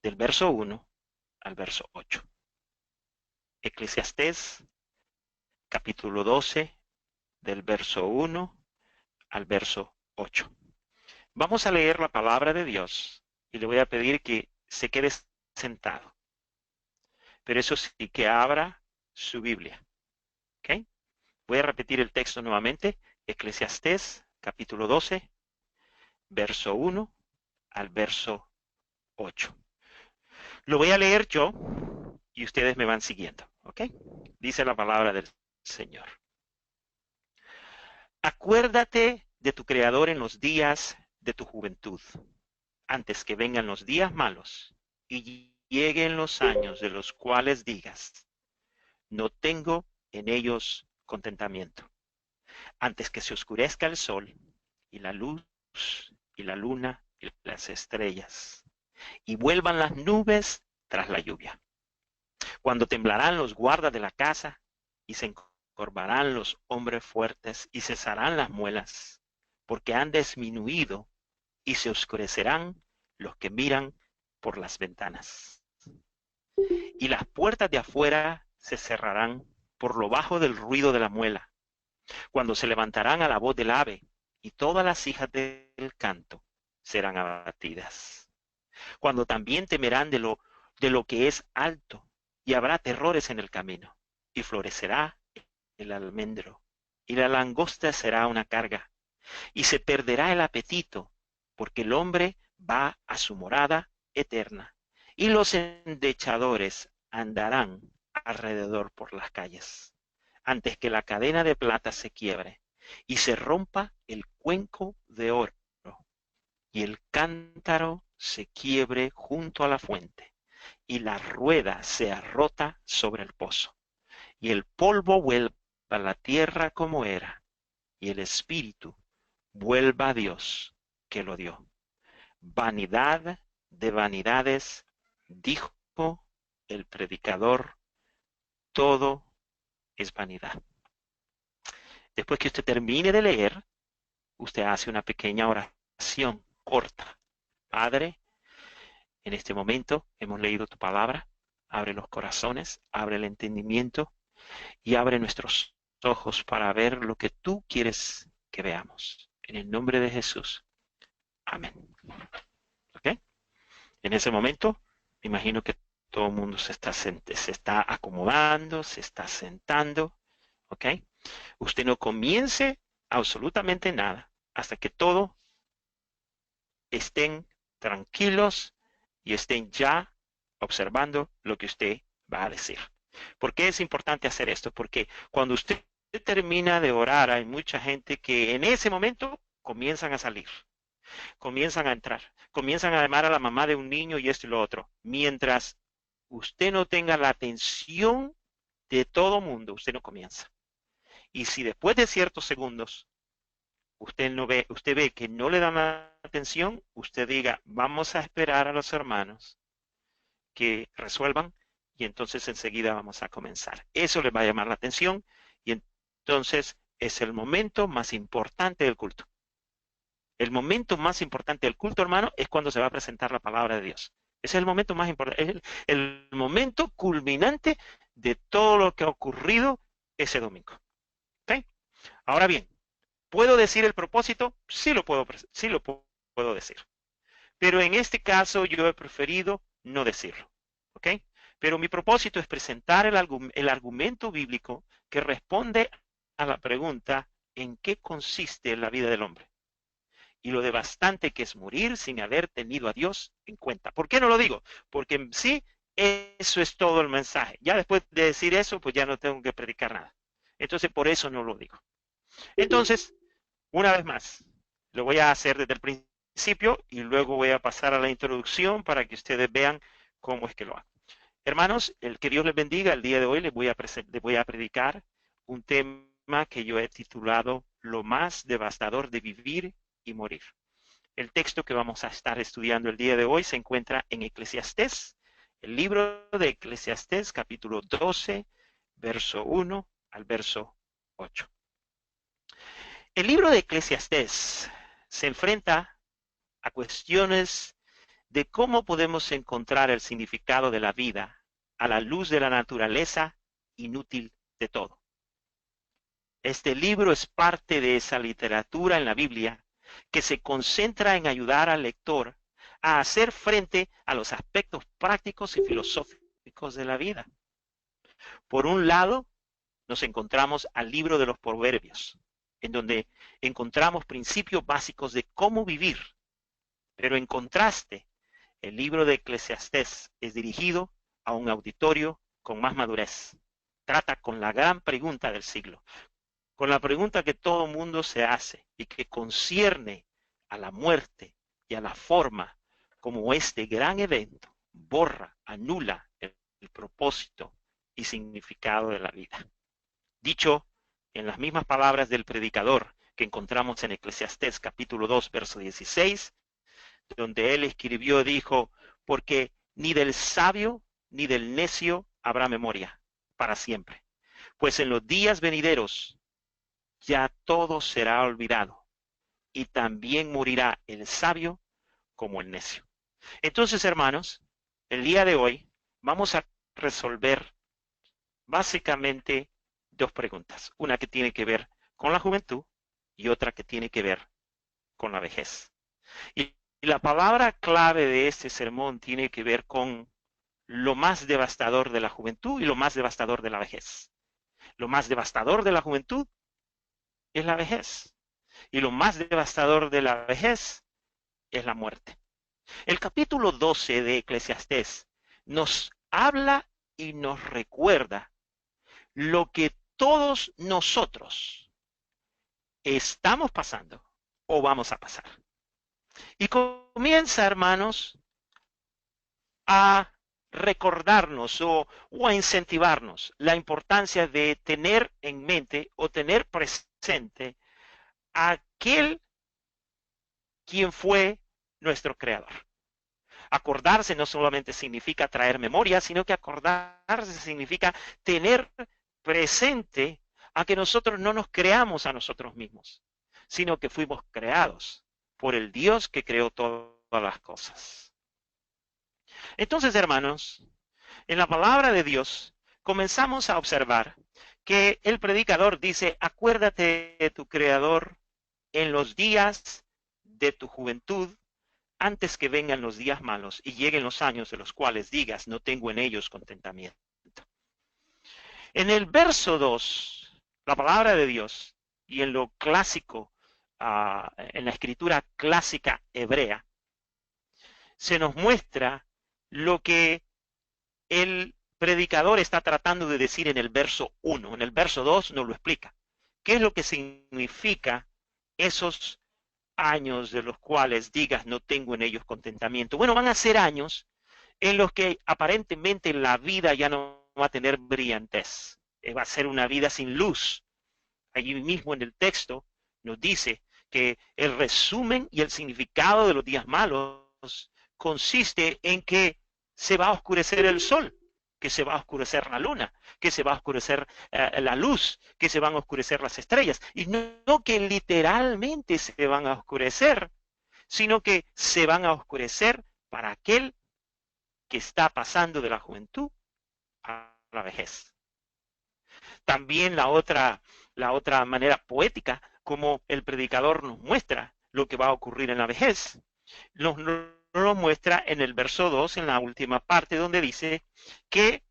del verso 1 al verso 8. Eclesiastés capítulo 12 del verso 1 al verso 8. Vamos a leer la palabra de Dios y le voy a pedir que se quede sentado. Pero eso sí, que abra su Biblia. ¿Ok? Voy a repetir el texto nuevamente. Eclesiastés capítulo 12, verso 1 al verso 8. Lo voy a leer yo y ustedes me van siguiendo. ¿Ok? Dice la palabra del Señor. Acuérdate de tu Creador en los días de tu juventud, antes que vengan los días malos y lleguen los años de los cuales digas, no tengo en ellos contentamiento. Antes que se oscurezca el sol y la luz y la luna y las estrellas y vuelvan las nubes tras la lluvia. Cuando temblarán los guardas de la casa y se encorvarán los hombres fuertes y cesarán las muelas, porque han disminuido y se oscurecerán los que miran por las ventanas. Y las puertas de afuera se cerrarán por lo bajo del ruido de la muela, cuando se levantarán a la voz del ave, y todas las hijas del canto serán abatidas. Cuando también temerán de lo que es alto, y habrá terrores en el camino, y florecerá el almendro, y la langosta será una carga, y se perderá el apetito, porque el hombre va a su morada eterna, y los endechadores andarán alrededor por las calles, antes que la cadena de plata se quiebre, y se rompa el cuenco de oro, y el cántaro se quiebre junto a la fuente, y la rueda sea rota sobre el pozo, y el polvo vuelva a la tierra como era, y el espíritu vuelva a Dios que lo dio. Vanidad de vanidades, dijo el predicador, todo es vanidad. Después que usted termine de leer, usted hace una pequeña oración corta. Padre, en este momento hemos leído tu palabra, abre los corazones, abre el entendimiento y abre nuestros ojos para ver lo que tú quieres que veamos. En el nombre de Jesús. Amén. ¿Ok? En ese momento, me imagino que todo el mundo se está acomodando, se está sentando. ¿Ok? Usted no comience absolutamente nada hasta que todos estén tranquilos y estén ya observando lo que usted va a decir. ¿Por qué es importante hacer esto? Porque cuando usted termina de orar, hay mucha gente que en ese momento comienzan a salir, comienzan a entrar, comienzan a llamar a la mamá de un niño y esto y lo otro. Mientras usted no tenga la atención de todo mundo, usted no comienza. Y si después de ciertos segundos usted ve que no le dan la atención, usted diga, vamos a esperar a los hermanos que resuelvan y entonces enseguida vamos a comenzar. Eso les va a llamar la atención y entonces es el momento más importante del culto. El momento más importante del culto, hermano, es cuando se va a presentar la palabra de Dios. Ese es el momento más importante, es el momento culminante de todo lo que ha ocurrido ese domingo. ¿Okay? Ahora bien, ¿puedo decir el propósito? Sí lo puedo decir. Pero en este caso yo he preferido no decirlo. ¿Ok? Pero mi propósito es presentar el argumento bíblico que responde a la pregunta ¿en qué consiste la vida del hombre? y lo devastante que es morir sin haber tenido a Dios en cuenta. ¿Por qué no lo digo? Porque en sí, eso es todo el mensaje. Ya después de decir eso, pues ya no tengo que predicar nada. Entonces, por eso no lo digo. Entonces, una vez más, lo voy a hacer desde el principio y luego voy a pasar a la introducción para que ustedes vean cómo es que lo hago. Hermanos, que Dios les bendiga. El día de hoy les voy a predicar un tema que yo he titulado Lo más devastador de vivir y morir. El texto que vamos a estar estudiando el día de hoy se encuentra en Eclesiastés, el libro de Eclesiastés, capítulo 12, verso 1 al verso 8. El libro de Eclesiastés se enfrenta a cuestiones de cómo podemos encontrar el significado de la vida a la luz de la naturaleza inútil de todo. Este libro es parte de esa literatura en la Biblia que se concentra en ayudar al lector a hacer frente a los aspectos prácticos y filosóficos de la vida. Por un lado, nos encontramos al libro de los Proverbios, en donde encontramos principios básicos de cómo vivir. Pero en contraste, el libro de Eclesiastés es dirigido a un auditorio con más madurez. Trata con la gran pregunta del siglo, con la pregunta que todo mundo se hace y que concierne a la muerte y a la forma como este gran evento borra, anula el propósito y significado de la vida. Dicho en las mismas palabras del predicador que encontramos en Eclesiastés capítulo 2, verso 16, donde él escribió, dijo, porque ni del sabio ni del necio habrá memoria para siempre, pues en los días venideros ya todo será olvidado y también morirá el sabio como el necio. Entonces, hermanos, el día de hoy vamos a resolver básicamente dos preguntas. Una que tiene que ver con la juventud y otra que tiene que ver con la vejez. Y la palabra clave de este sermón tiene que ver con lo más devastador de la juventud y lo más devastador de la vejez. Lo más devastador de la juventud es la vejez. Y lo más devastador de la vejez es la muerte. El capítulo 12 de Eclesiastés nos habla y nos recuerda lo que todos nosotros estamos pasando o vamos a pasar. Y comienza, hermanos, a recordarnos o a incentivarnos la importancia de tener en mente o tener presente a aquel quien fue nuestro creador. Acordarse no solamente significa traer memoria, sino que acordarse significa tener presente a que nosotros no nos creamos a nosotros mismos, sino que fuimos creados por el Dios que creó todas las cosas. Entonces, hermanos, en la palabra de Dios comenzamos a observar que el predicador dice, acuérdate de tu creador en los días de tu juventud, antes que vengan los días malos y lleguen los años de los cuales digas, no tengo en ellos contentamiento. En el verso 2, la palabra de Dios, y en lo clásico, en la escritura clásica hebrea, se nos muestra lo que el predicador está tratando de decir en el verso 1. En el verso 2 nos lo explica. ¿Qué es lo que significa esos años de los cuales digas no tengo en ellos contentamiento? Bueno, van a ser años en los que aparentemente la vida ya no va a tener brillantez. Va a ser una vida sin luz. Allí mismo en el texto nos dice que el resumen y el significado de los días malos consiste en que se va a oscurecer el sol, que se va a oscurecer la luna, que se va a oscurecer la luz, que se van a oscurecer las estrellas. Y no que literalmente se van a oscurecer, sino que se van a oscurecer para aquel que está pasando de la juventud a la vejez. También la otra manera poética, como el predicador nos muestra lo que va a ocurrir en la vejez, nos lo muestra en el verso 2, en la última parte, donde dice que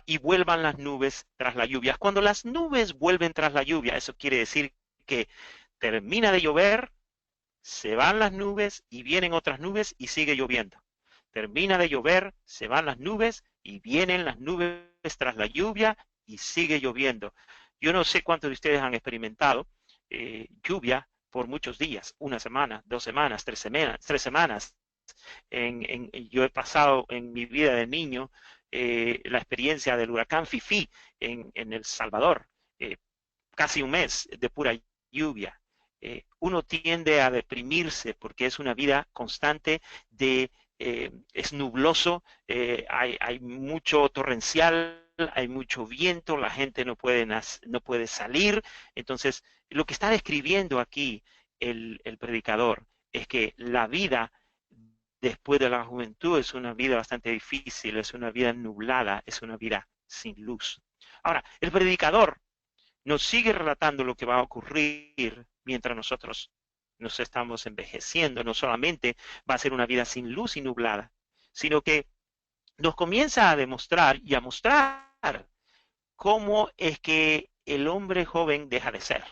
y vuelvan las nubes tras la lluvia. Cuando las nubes vuelven tras la lluvia, eso quiere decir que termina de llover, se van las nubes y vienen otras nubes y sigue lloviendo. Termina de llover, se van las nubes y vienen las nubes tras la lluvia y sigue lloviendo. Yo no sé cuántos de ustedes han experimentado lluvia por muchos días, una semana, 2 semanas, 3 semanas. Yo he pasado en mi vida de niño la experiencia del huracán Fifi en El Salvador, casi un mes de pura lluvia. Uno tiende a deprimirse porque es una vida constante es nubloso, hay mucho torrencial, hay mucho viento, la gente no puede salir. Entonces, lo que está describiendo aquí el predicador es que la vida después de la juventud es una vida bastante difícil, es una vida nublada, es una vida sin luz. Ahora, el predicador nos sigue relatando lo que va a ocurrir mientras nosotros nos estamos envejeciendo. No solamente va a ser una vida sin luz y nublada, sino que nos comienza a demostrar y a mostrar cómo es que el hombre joven deja de ser.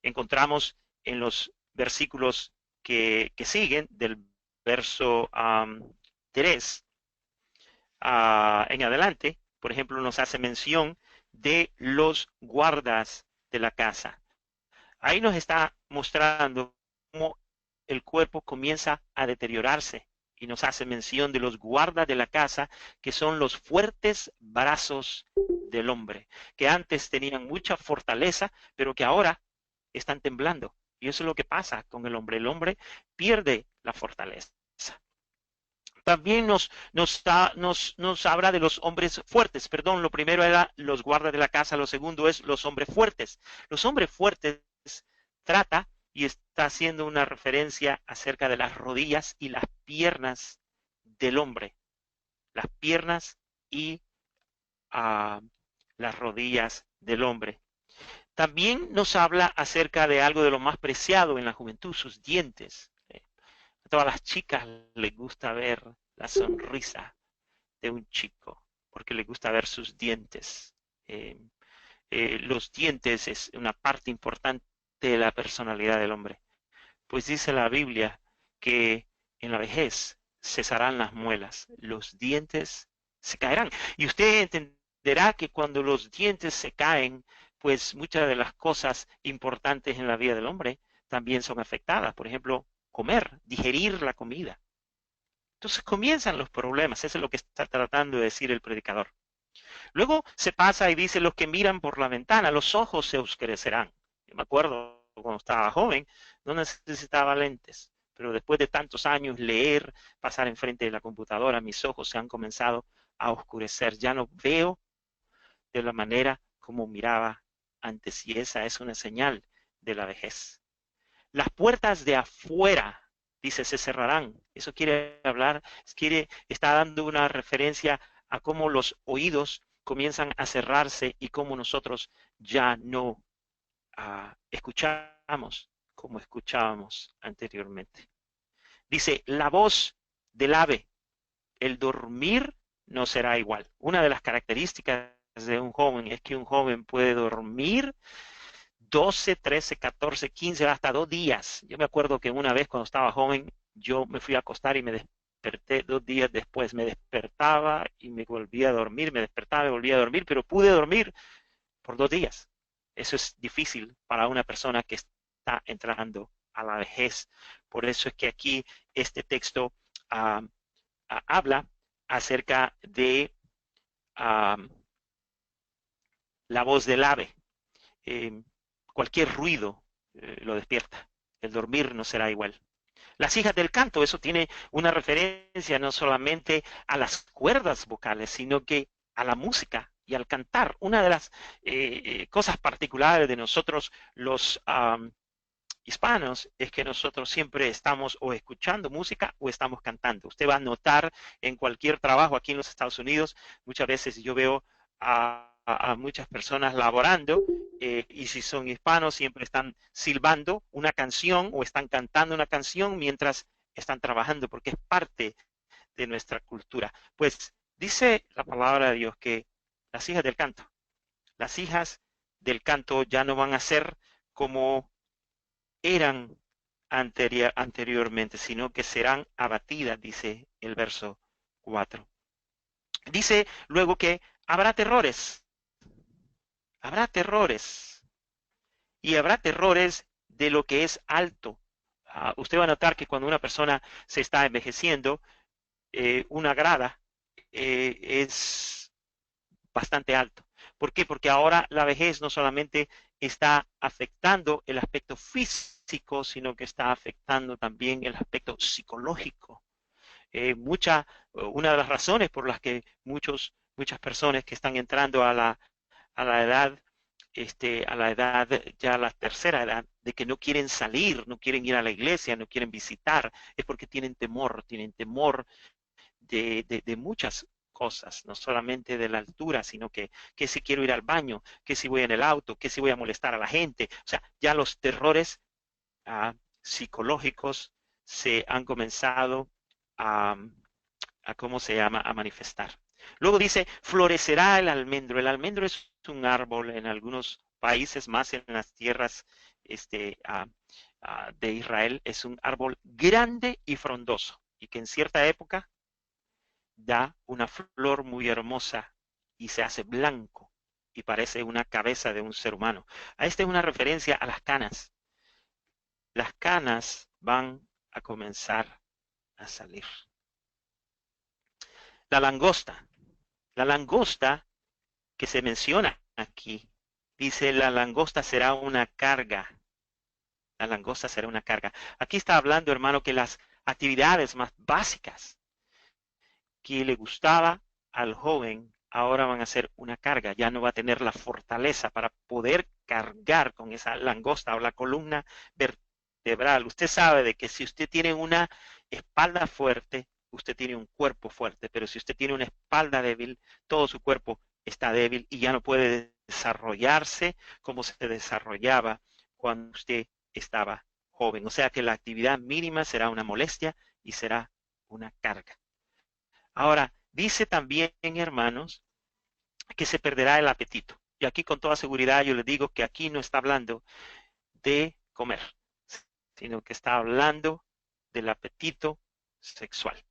Encontramos en los versículos que siguen, del verso 3 en adelante, por ejemplo, nos hace mención de los guardas de la casa. Ahí nos está mostrando cómo el cuerpo comienza a deteriorarse y nos hace mención de los guardas de la casa, que son los fuertes brazos del hombre, que antes tenían mucha fortaleza, pero que ahora están temblando. Y eso es lo que pasa con el hombre. El hombre pierde la fortaleza. También nos habla de los hombres fuertes. Perdón, lo primero era los guardas de la casa, lo segundo es los hombres fuertes. Los hombres fuertes trata y está haciendo una referencia acerca de las rodillas y las piernas del hombre. Las piernas y las rodillas del hombre. También nos habla acerca de algo de lo más preciado en la juventud, sus dientes. A todas las chicas les gusta ver la sonrisa de un chico, porque les gusta ver sus dientes. Los dientes es una parte importante de la personalidad del hombre. Pues dice la Biblia que en la vejez cesarán las muelas, los dientes se caerán. Y usted entenderá que cuando los dientes se caen, pues muchas de las cosas importantes en la vida del hombre también son afectadas. Por ejemplo, comer, digerir la comida. Entonces comienzan los problemas. Eso es lo que está tratando de decir el predicador. Luego se pasa y dice: los que miran por la ventana, los ojos se oscurecerán. Yo me acuerdo cuando estaba joven, no necesitaba lentes, pero después de tantos años leer, pasar enfrente de la computadora, mis ojos se han comenzado a oscurecer. Ya no veo de la manera como miraba antes, y esa es una señal de la vejez. Las puertas de afuera, dice, se cerrarán. Eso quiere hablar, está dando una referencia a cómo los oídos comienzan a cerrarse y cómo nosotros ya no escuchamos como escuchábamos anteriormente. Dice, la voz del ave, el dormir no será igual. Una de las características de un joven es que un joven puede dormir 12, 13, 14, 15, hasta 2 días. Yo me acuerdo que una vez cuando estaba joven, yo me fui a acostar y me desperté 2 días después. Me despertaba y me volvía a dormir, me despertaba y me volvía a dormir, pero pude dormir por 2 días. Eso es difícil para una persona que está entrando a la vejez. Por eso es que aquí este texto habla acerca de la voz del ave. Cualquier ruido lo despierta. El dormir no será igual. Las hijas del canto, eso tiene una referencia no solamente a las cuerdas vocales, sino que a la música y al cantar. Una de las cosas particulares de nosotros los hispanos es que nosotros siempre estamos o escuchando música o estamos cantando. Usted va a notar en cualquier trabajo aquí en los Estados Unidos, muchas veces yo veo a muchas personas laborando y si son hispanos siempre están silbando una canción o están cantando una canción mientras están trabajando, porque es parte de nuestra cultura. Pues dice la palabra de Dios que las hijas del canto ya no van a ser como eran anteriormente, sino que serán abatidas, dice el verso 4. Dice luego que habrá terrores, y habrá terrores de lo que es alto. Usted va a notar que cuando una persona se está envejeciendo, una grada es bastante alto. ¿Por qué? Porque ahora la vejez no solamente está afectando el aspecto físico, sino que está afectando también el aspecto psicológico. Una de las razones por las que muchas personas que están entrando a la edad, ya a la tercera edad, de que no quieren salir, no quieren ir a la iglesia, no quieren visitar, es porque tienen temor de muchas cosas, no solamente de la altura, sino que si quiero ir al baño, que si voy en el auto, que si voy a molestar a la gente. O sea, ya los terrores psicológicos se han comenzado a ¿cómo se llama?, a manifestar. Luego dice, florecerá el almendro. El almendro es un árbol en algunos países, más en las tierras de Israel, es un árbol grande y frondoso, y que en cierta época da una flor muy hermosa y se hace blanco y parece una cabeza de un ser humano. Esta es una referencia a las canas. Las canas van a comenzar a salir. La langosta que se menciona aquí, dice la langosta será una carga. La langosta será una carga. Aquí está hablando, hermano, que las actividades más básicas que le gustaba al joven ahora van a ser una carga. Ya no va a tener la fortaleza para poder cargar con esa langosta o la columna vertebral. Usted sabe de que si usted tiene una espalda fuerte, usted tiene un cuerpo fuerte, pero si usted tiene una espalda débil, todo su cuerpo está débil y ya no puede desarrollarse como se desarrollaba cuando usted estaba joven. O sea que la actividad mínima será una molestia y será una carga. Ahora, dice también, hermanos, que se perderá el apetito. Y aquí con toda seguridad yo les digo que aquí no está hablando de comer, sino que está hablando del apetito sexual.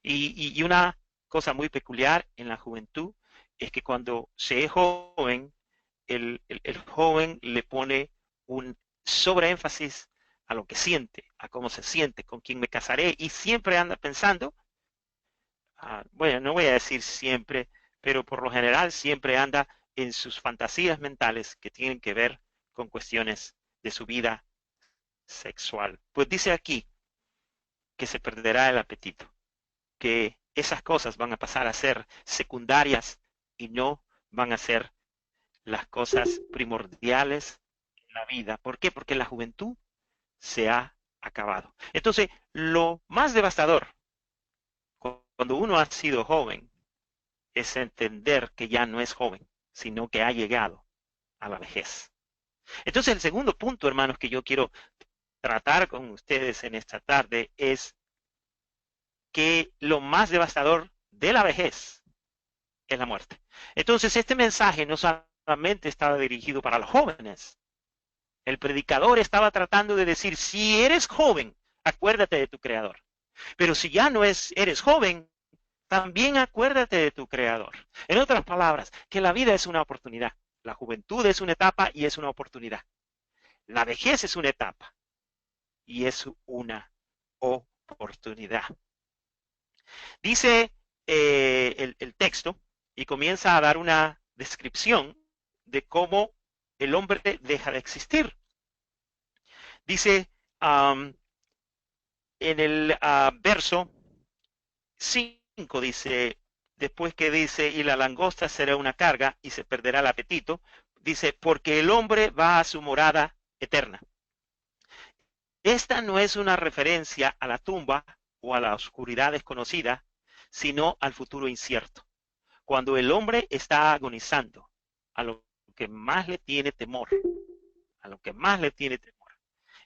Y una cosa muy peculiar en la juventud es que cuando se es joven, el joven le pone un sobreénfasis a lo que siente, a cómo se siente, con quién me casaré, y siempre anda pensando, bueno, no voy a decir siempre, pero por lo general siempre anda en sus fantasías mentales que tienen que ver con cuestiones de su vida sexual. Pues dice aquí que se perderá el apetito, que esas cosas van a pasar a ser secundarias y no van a ser las cosas primordiales en la vida. ¿Por qué? Porque la juventud se ha acabado. Entonces, lo más devastador cuando uno ha sido joven es entender que ya no es joven, sino que ha llegado a la vejez. Entonces, el segundo punto, hermanos, que yo quiero tratar con ustedes en esta tarde es que lo más devastador de la vejez es la muerte. Entonces, este mensaje no solamente estaba dirigido para los jóvenes. El predicador estaba tratando de decir, si eres joven, acuérdate de tu Creador. Pero si ya no eres joven, también acuérdate de tu Creador. En otras palabras, que la vida es una oportunidad. La juventud es una etapa y es una oportunidad. La vejez es una etapa y es una oportunidad. Dice el texto y comienza a dar una descripción de cómo el hombre deja de existir. Dice en el verso 5, dice, después que dice, y la langosta será una carga y se perderá el apetito, dice, porque el hombre va a su morada eterna. Esta no es una referencia a la tumba o a la oscuridad desconocida, sino al futuro incierto. Cuando el hombre está agonizando, a lo que más le tiene temor,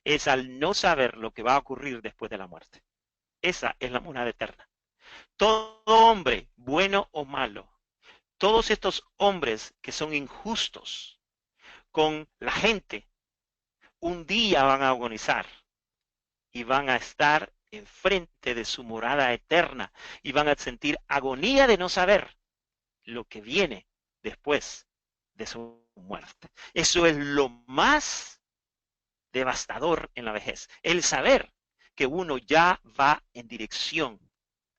es al no saber lo que va a ocurrir después de la muerte. Esa es la morada eterna. Todo hombre, bueno o malo, todos estos hombres que son injustos con la gente, un día van a agonizar y van a estar enfrente de su morada eterna y van a sentir agonía de no saber lo que viene después de su muerte. Eso es lo más devastador en la vejez, el saber que uno ya va en dirección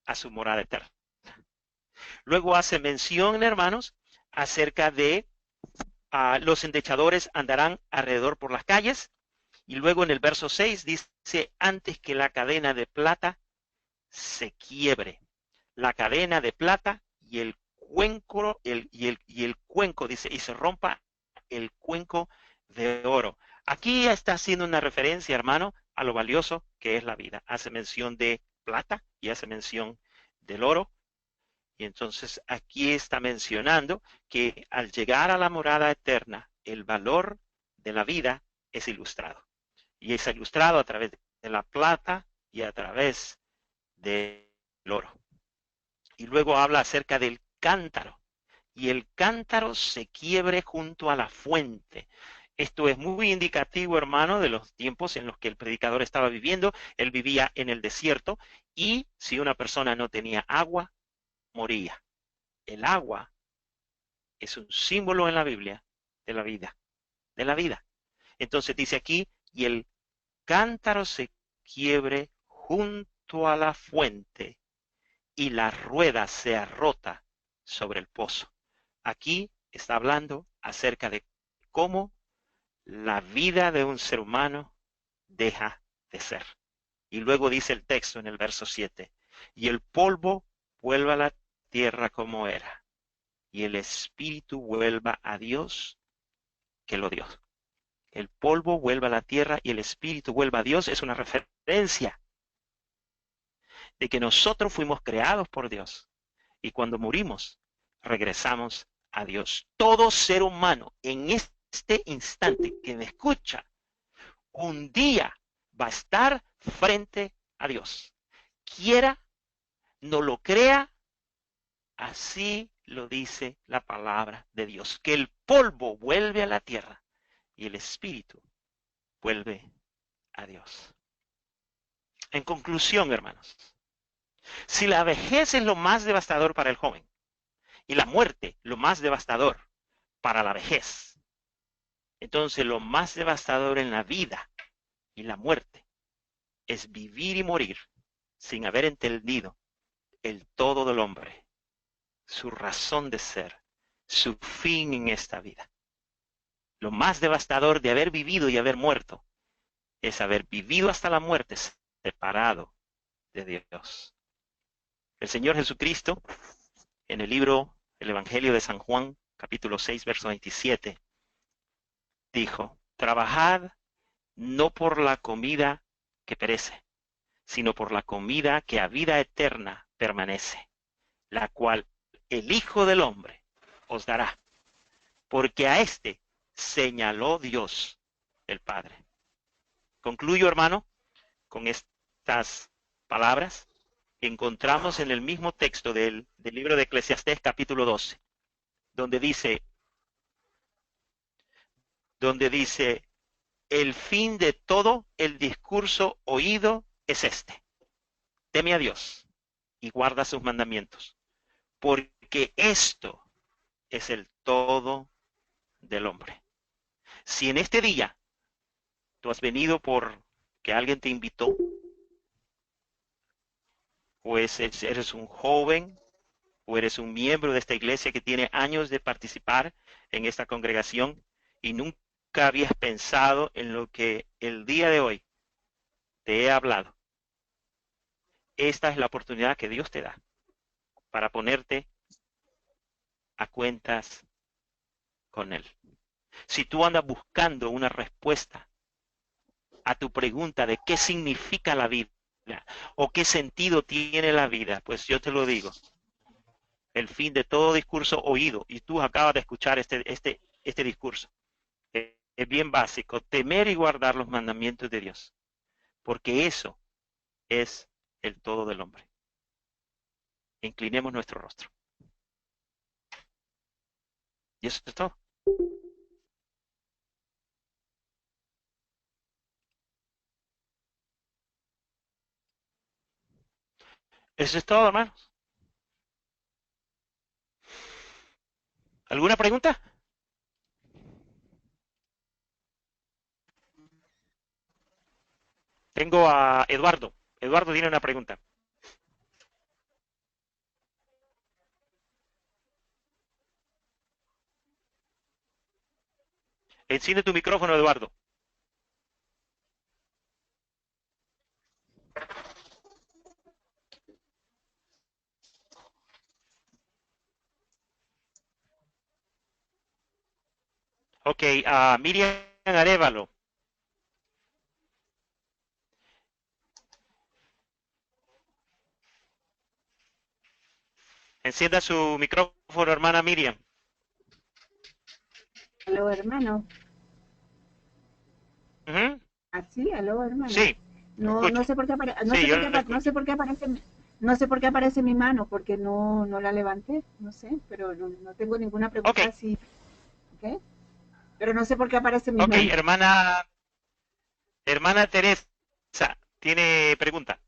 a su morada eterna. Luego hace mención, hermanos, acerca de los endechadores andarán alrededor por las calles. Y luego en el verso 6 dice, antes que la cadena de plata se quiebre. La cadena de plata y el cuenco, y el cuenco, dice, y se rompa el cuenco de oro. Aquí está haciendo una referencia, hermano, a lo valioso que es la vida. Hace mención de plata y hace mención del oro. Y entonces aquí está mencionando que al llegar a la morada eterna, el valor de la vida es ilustrado. Y es ilustrado a través de la plata y a través del oro. Y luego habla acerca del cántaro. Y el cántaro se quiebre junto a la fuente. Esto es muy indicativo, hermano, de los tiempos en los que el predicador estaba viviendo. Él vivía en el desierto y si una persona no tenía agua, moría. El agua es un símbolo en la Biblia de la vida, de la vida. Entonces dice aquí, y el cántaro se quiebre junto a la fuente y la rueda sea rota sobre el pozo. Aquí está hablando acerca de cómo la vida de un ser humano deja de ser. Y luego dice el texto en el verso 7, y el polvo vuelva a la tierra como era, y el espíritu vuelva a Dios que lo dio. El polvo vuelva a la tierra y el espíritu vuelva a Dios es una referencia de que nosotros fuimos creados por Dios y cuando morimos regresamos a Dios. Todo ser humano en este instante que me escucha, un día va a estar frente a Dios. Quiera, no lo crea, así lo dice la palabra de Dios, que el polvo vuelve a la tierra y el espíritu vuelve a Dios. En conclusión, hermanos, si la vejez es lo más devastador para el joven y la muerte lo más devastador para la vejez, entonces lo más devastador en la vida y la muerte es vivir y morir sin haber entendido el todo del hombre, su razón de ser, su fin en esta vida. Lo más devastador de haber vivido y haber muerto es haber vivido hasta la muerte separado de Dios. El Señor Jesucristo, en el libro El Evangelio de San Juan, capítulo 6, verso 27, dijo, trabajad no por la comida que perece, sino por la comida que a vida eterna permanece, la cual el Hijo del Hombre os dará, porque a éste señaló Dios el Padre. Concluyo, hermano, con estas palabras que encontramos en el mismo texto del libro de Eclesiastés, capítulo 12, donde dice, el fin de todo el discurso oído es este. Teme a Dios y guarda sus mandamientos, porque esto es el todo del hombre. Si en este día tú has venido por que alguien te invitó, o eres un joven, o eres un miembro de esta iglesia que tiene años de participar en esta congregación y nunca habías pensado en lo que el día de hoy te he hablado, esta es la oportunidad que Dios te da para ponerte a cuentas con Él. Si tú andas buscando una respuesta a tu pregunta de qué significa la vida o qué sentido tiene la vida, pues yo te lo digo, el fin de todo discurso oído, y tú acabas de escuchar este discurso, es bien básico, temer y guardar los mandamientos de Dios, porque eso es el todo del hombre. Inclinemos nuestro rostro. Y eso es todo. Eso es todo, hermanos. ¿Alguna pregunta? Tengo a Eduardo. Eduardo tiene una pregunta. Enciende tu micrófono, Eduardo. Ok, a Miriam Arevalo. Encienda su micrófono, hermana Miriam. Aló, hermano. Ujú. Así, aló, hermano. Sí, lo No, escucho. no sé por qué Sí, yo lo no sé escucho. por qué aparece, no sé por qué aparece mi mano, porque no la levanté, no sé, pero no tengo ninguna Ok, pregunta así, ¿ok? Pero no sé por qué aparece mi ok, mano. hermana Teresa, tiene pregunta.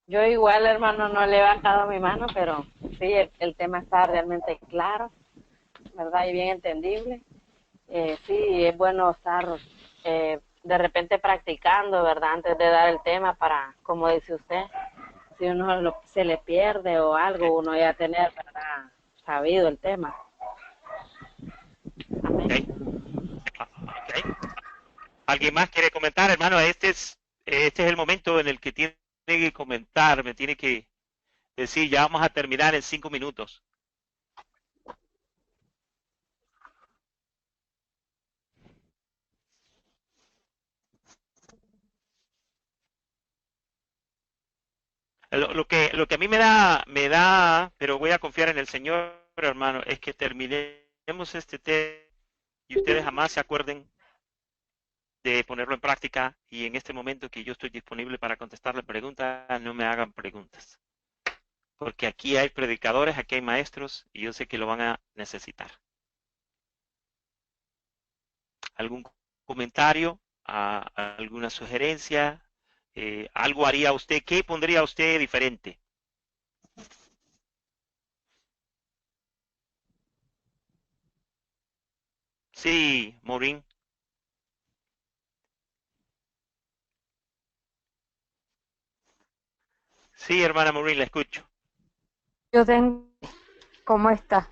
Yo igual, hermano, no le he bajado mi mano, pero sí, el tema está realmente claro, ¿verdad? Y bien entendible. Sí, es bueno estar de repente practicando, ¿verdad? Antes de dar el tema para, como dice usted, si uno se le pierde o algo, uno ya tener, ¿verdad? Sabido el tema. Ok, Amén. ok. ¿Alguien más quiere comentar, hermano? Este es el momento en el que tiene que comentar, me tiene que decir, ya vamos a terminar en 5 minutos. Lo que a mí pero voy a confiar en el Señor, hermano, es que terminemos este tema y ustedes jamás se acuerden de ponerlo en práctica y en este momento que yo estoy disponible para contestar la pregunta, no me hagan preguntas. Porque aquí hay predicadores, aquí hay maestros y yo sé que lo van a necesitar. ¿Algún comentario? ¿Alguna sugerencia? ¿Algo haría usted? ¿Qué pondría usted diferente? Sí, Maureen. Sí, hermana Maureen, la escucho. Yo tengo, ¿cómo está?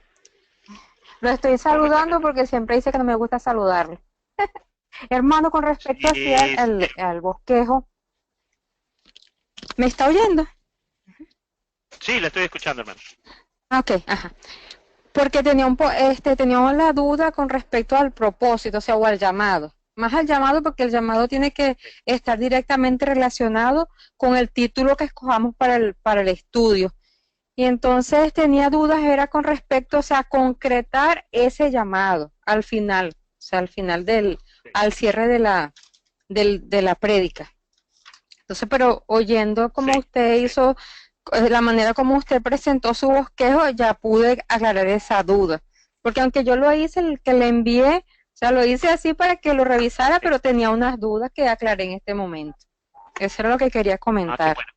Lo estoy saludando Completamente. porque siempre dice que no me gusta saludarlo. Hermano, con respecto así Sí, sí, al bosquejo, ¿me está oyendo? sí, la estoy escuchando, hermano. Ok, ajá. Porque tenía la duda con respecto al propósito, o sea, o al llamado. Más al llamado, porque el llamado tiene que estar directamente relacionado con el título que escojamos para el estudio. Y entonces tenía dudas, era con respecto, o sea, concretar ese llamado al final, o sea, al final al cierre de la prédica. Entonces, pero oyendo como Sí, usted sí. hizo, la manera como usted presentó su bosquejo, ya pude aclarar esa duda. Porque aunque yo lo hice, el que le envié, o sea, lo hice así para que lo revisara, Sí. pero tenía unas dudas que aclaré en este momento. Eso era lo que quería Ah, qué comentar. bueno.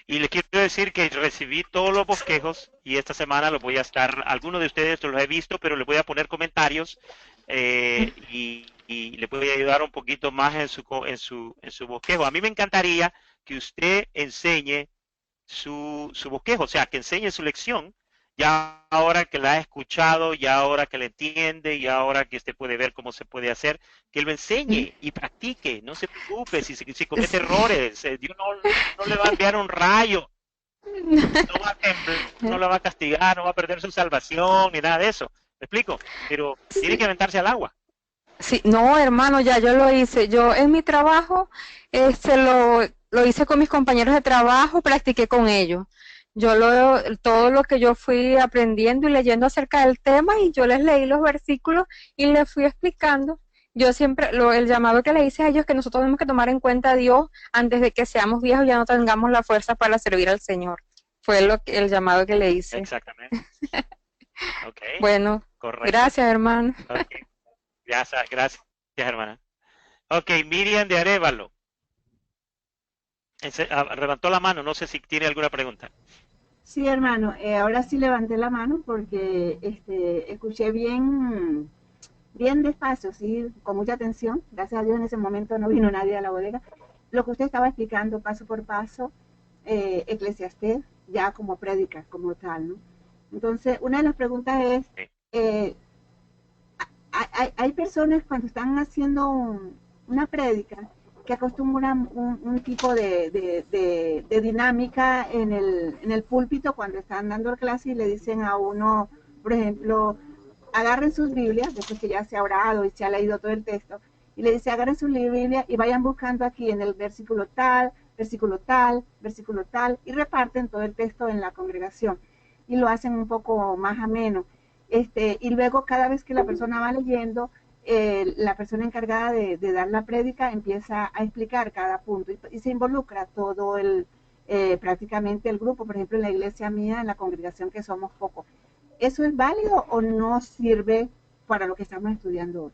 Y le quiero decir que recibí todos los bosquejos y esta semana los voy a estar, algunos de ustedes los he visto, pero les voy a poner comentarios y le voy a ayudar un poquito más en su bosquejo. A mí me encantaría que usted enseñe su bosquejo, o sea, que enseñe su lección, ya ahora que la ha escuchado, ya ahora que la entiende, ya ahora que usted puede ver cómo se puede hacer, que lo enseñe y practique, no se preocupe si comete errores, Dios no le va a enviar un rayo, no va a temblar, no la va a castigar, no va a perder su salvación, ni nada de eso, ¿me explico? Pero tiene que aventarse al agua. Sí, no, hermano, ya yo lo hice. Yo en mi trabajo, lo hice con mis compañeros de trabajo, practiqué con ellos. Todo lo que yo fui aprendiendo y leyendo acerca del tema, y yo les leí los versículos y les fui explicando. Yo siempre, el llamado que le hice a ellos es que nosotros tenemos que tomar en cuenta a Dios antes de que seamos viejos, ya no tengamos la fuerza para servir al Señor. Fue el llamado que le hice. Exactamente. Ok, Bueno, correcto. gracias, hermano. Ok, gracias, hermana. Ok, Miriam de Arévalo. Levantó la mano, no sé si tiene alguna pregunta. Sí, hermano, ahora sí levanté la mano porque escuché bien despacio, sí, con mucha atención. Gracias a Dios en ese momento no vino nadie a la bodega. Lo que usted estaba explicando paso por paso, Eclesiastés, ya como prédica, como tal, ¿no? Entonces, una de las preguntas es, Sí. hay personas cuando están haciendo una prédica que acostumbran un tipo de dinámica en el púlpito cuando están dando clase y le dicen a uno, por ejemplo, agarren sus Biblias, después que ya se ha orado y se ha leído todo el texto, y le dice, agarren sus Biblias y vayan buscando aquí en el versículo tal, versículo tal, versículo tal, y reparten todo el texto en la congregación. Y lo hacen un poco más ameno. Y luego cada vez que la persona va leyendo, la persona encargada de dar la prédica empieza a explicar cada punto y se involucra todo prácticamente el grupo. Por ejemplo, en la iglesia mía, en la congregación que somos pocos. ¿Eso es válido o no sirve para lo que estamos estudiando hoy?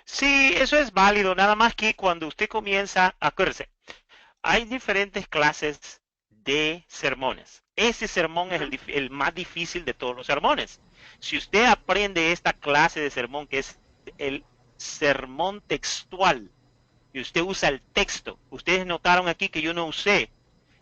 Sí, eso es válido, nada más que cuando usted comienza, acuérdese, hay diferentes clases de sermones. Ese sermón es el más difícil de todos los sermones. Si usted aprende esta clase de sermón, que es el sermón textual, y usted usa el texto, ustedes notaron aquí que yo no usé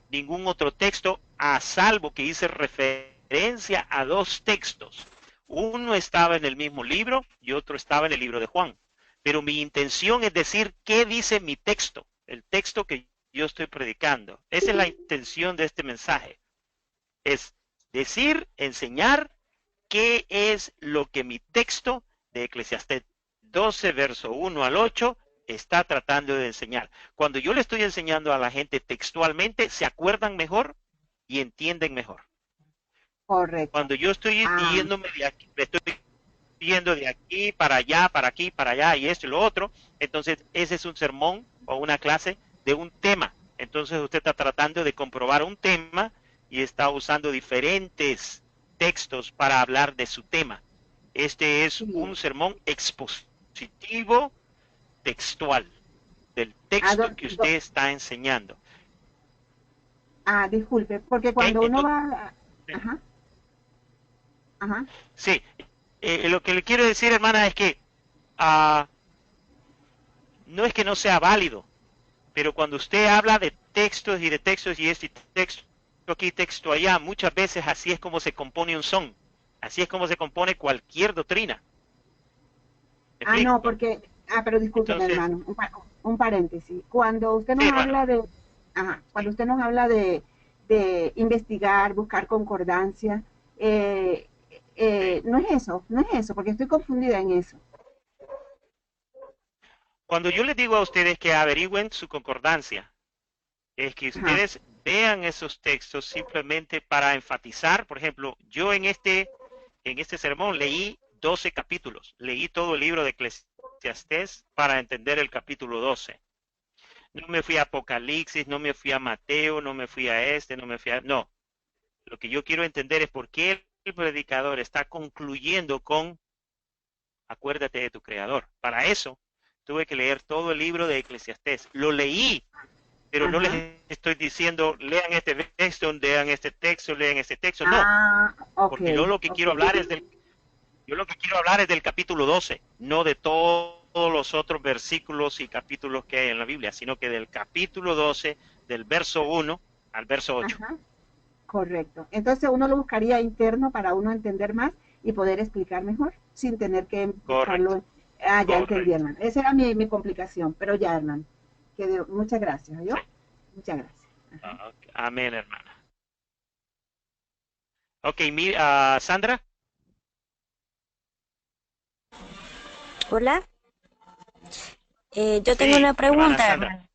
ningún otro texto, a salvo que hice referencia a dos textos. Uno estaba en el mismo libro y otro estaba en el libro de Juan. Pero mi intención es decir qué dice mi texto, el texto que yo estoy predicando. Esa es la intención de este mensaje. Es decir, enseñar qué es lo que mi texto de Eclesiastés 12, verso 1 al 8, está tratando de enseñar. Cuando yo le estoy enseñando a la gente textualmente, se acuerdan mejor y entienden mejor. Correcto. Cuando yo estoy yéndome de aquí, estoy yendo de aquí para allá, para aquí, para allá, y esto y lo otro, entonces ese es un sermón o una clase de un tema. Entonces usted está tratando de comprobar un tema y está usando diferentes textos para hablar de su tema. Este es un sermón expositivo textual del texto que usted está enseñando. Disculpe, porque cuando uno va... Ajá. Ajá. Sí, lo que le quiero decir, hermana, es que no es que no sea válido, pero cuando usted habla de textos y este texto aquí, texto allá, muchas veces así es como se compone un son, así es como se compone cualquier doctrina. No, porque, pero discúlpeme, hermano, un paréntesis. Cuando usted nos habla de, cuando usted nos habla de investigar, buscar concordancia, no es eso, porque estoy confundida en eso. Cuando yo les digo a ustedes que averigüen su concordancia, es que ustedes vean esos textos simplemente para enfatizar. Por ejemplo, yo en este sermón leí 12 capítulos, leí todo el libro de Eclesiastés para entender el capítulo 12. No me fui a Apocalipsis, no me fui a Mateo, no me fui a no me fui a... No, lo que yo quiero entender es por qué el predicador está concluyendo con acuérdate de tu creador. Para eso tuve que leer todo el libro de Eclesiastés. Lo leí, pero no les estoy diciendo lean este texto, lean este texto, lean este texto. No, porque yo lo que quiero hablar es del capítulo 12, no de todos los otros versículos y capítulos que hay en la Biblia, sino que del capítulo 12, del verso 1 al verso 8. Correcto. Entonces uno lo buscaría interno para uno entender más y poder explicar mejor sin tener que buscarlo. Ya entendí, hermano. Esa era mi complicación, pero ya, hermano. Muchas gracias. ¿Yo? Sí. Muchas gracias. Amén, hermana. Ok, Sandra. Hola. Yo tengo una pregunta, hermano.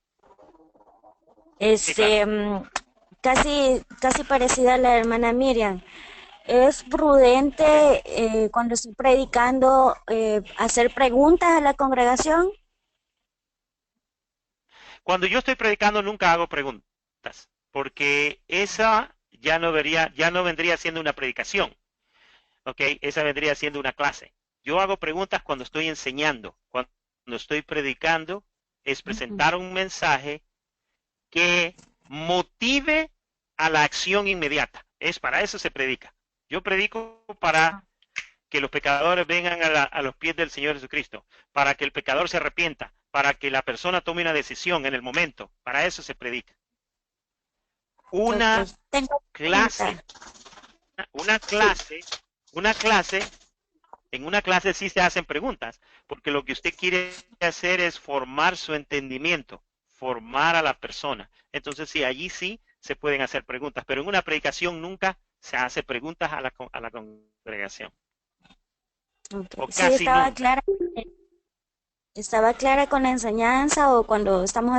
Casi parecida a la hermana Miriam. ¿Es prudente cuando estoy predicando hacer preguntas a la congregación? Cuando yo estoy predicando nunca hago preguntas, porque esa ya no vendría siendo una predicación, ¿ok? Esa vendría siendo una clase. Yo hago preguntas cuando estoy enseñando, cuando estoy predicando, es presentar un mensaje que motive a la acción inmediata. Es para eso se predica. Yo predico para que los pecadores vengan a los pies del Señor Jesucristo, para que el pecador se arrepienta, para que la persona tome una decisión en el momento. Para eso se predica. Una clase, en una clase sí se hacen preguntas, porque lo que usted quiere hacer es formar su entendimiento, formar a la persona. Entonces sí, allí sí se pueden hacer preguntas, pero en una predicación nunca se hace preguntas a la congregación. Okay. Sí, estaba nunca. clara. Estaba clara con la enseñanza, o cuando estamos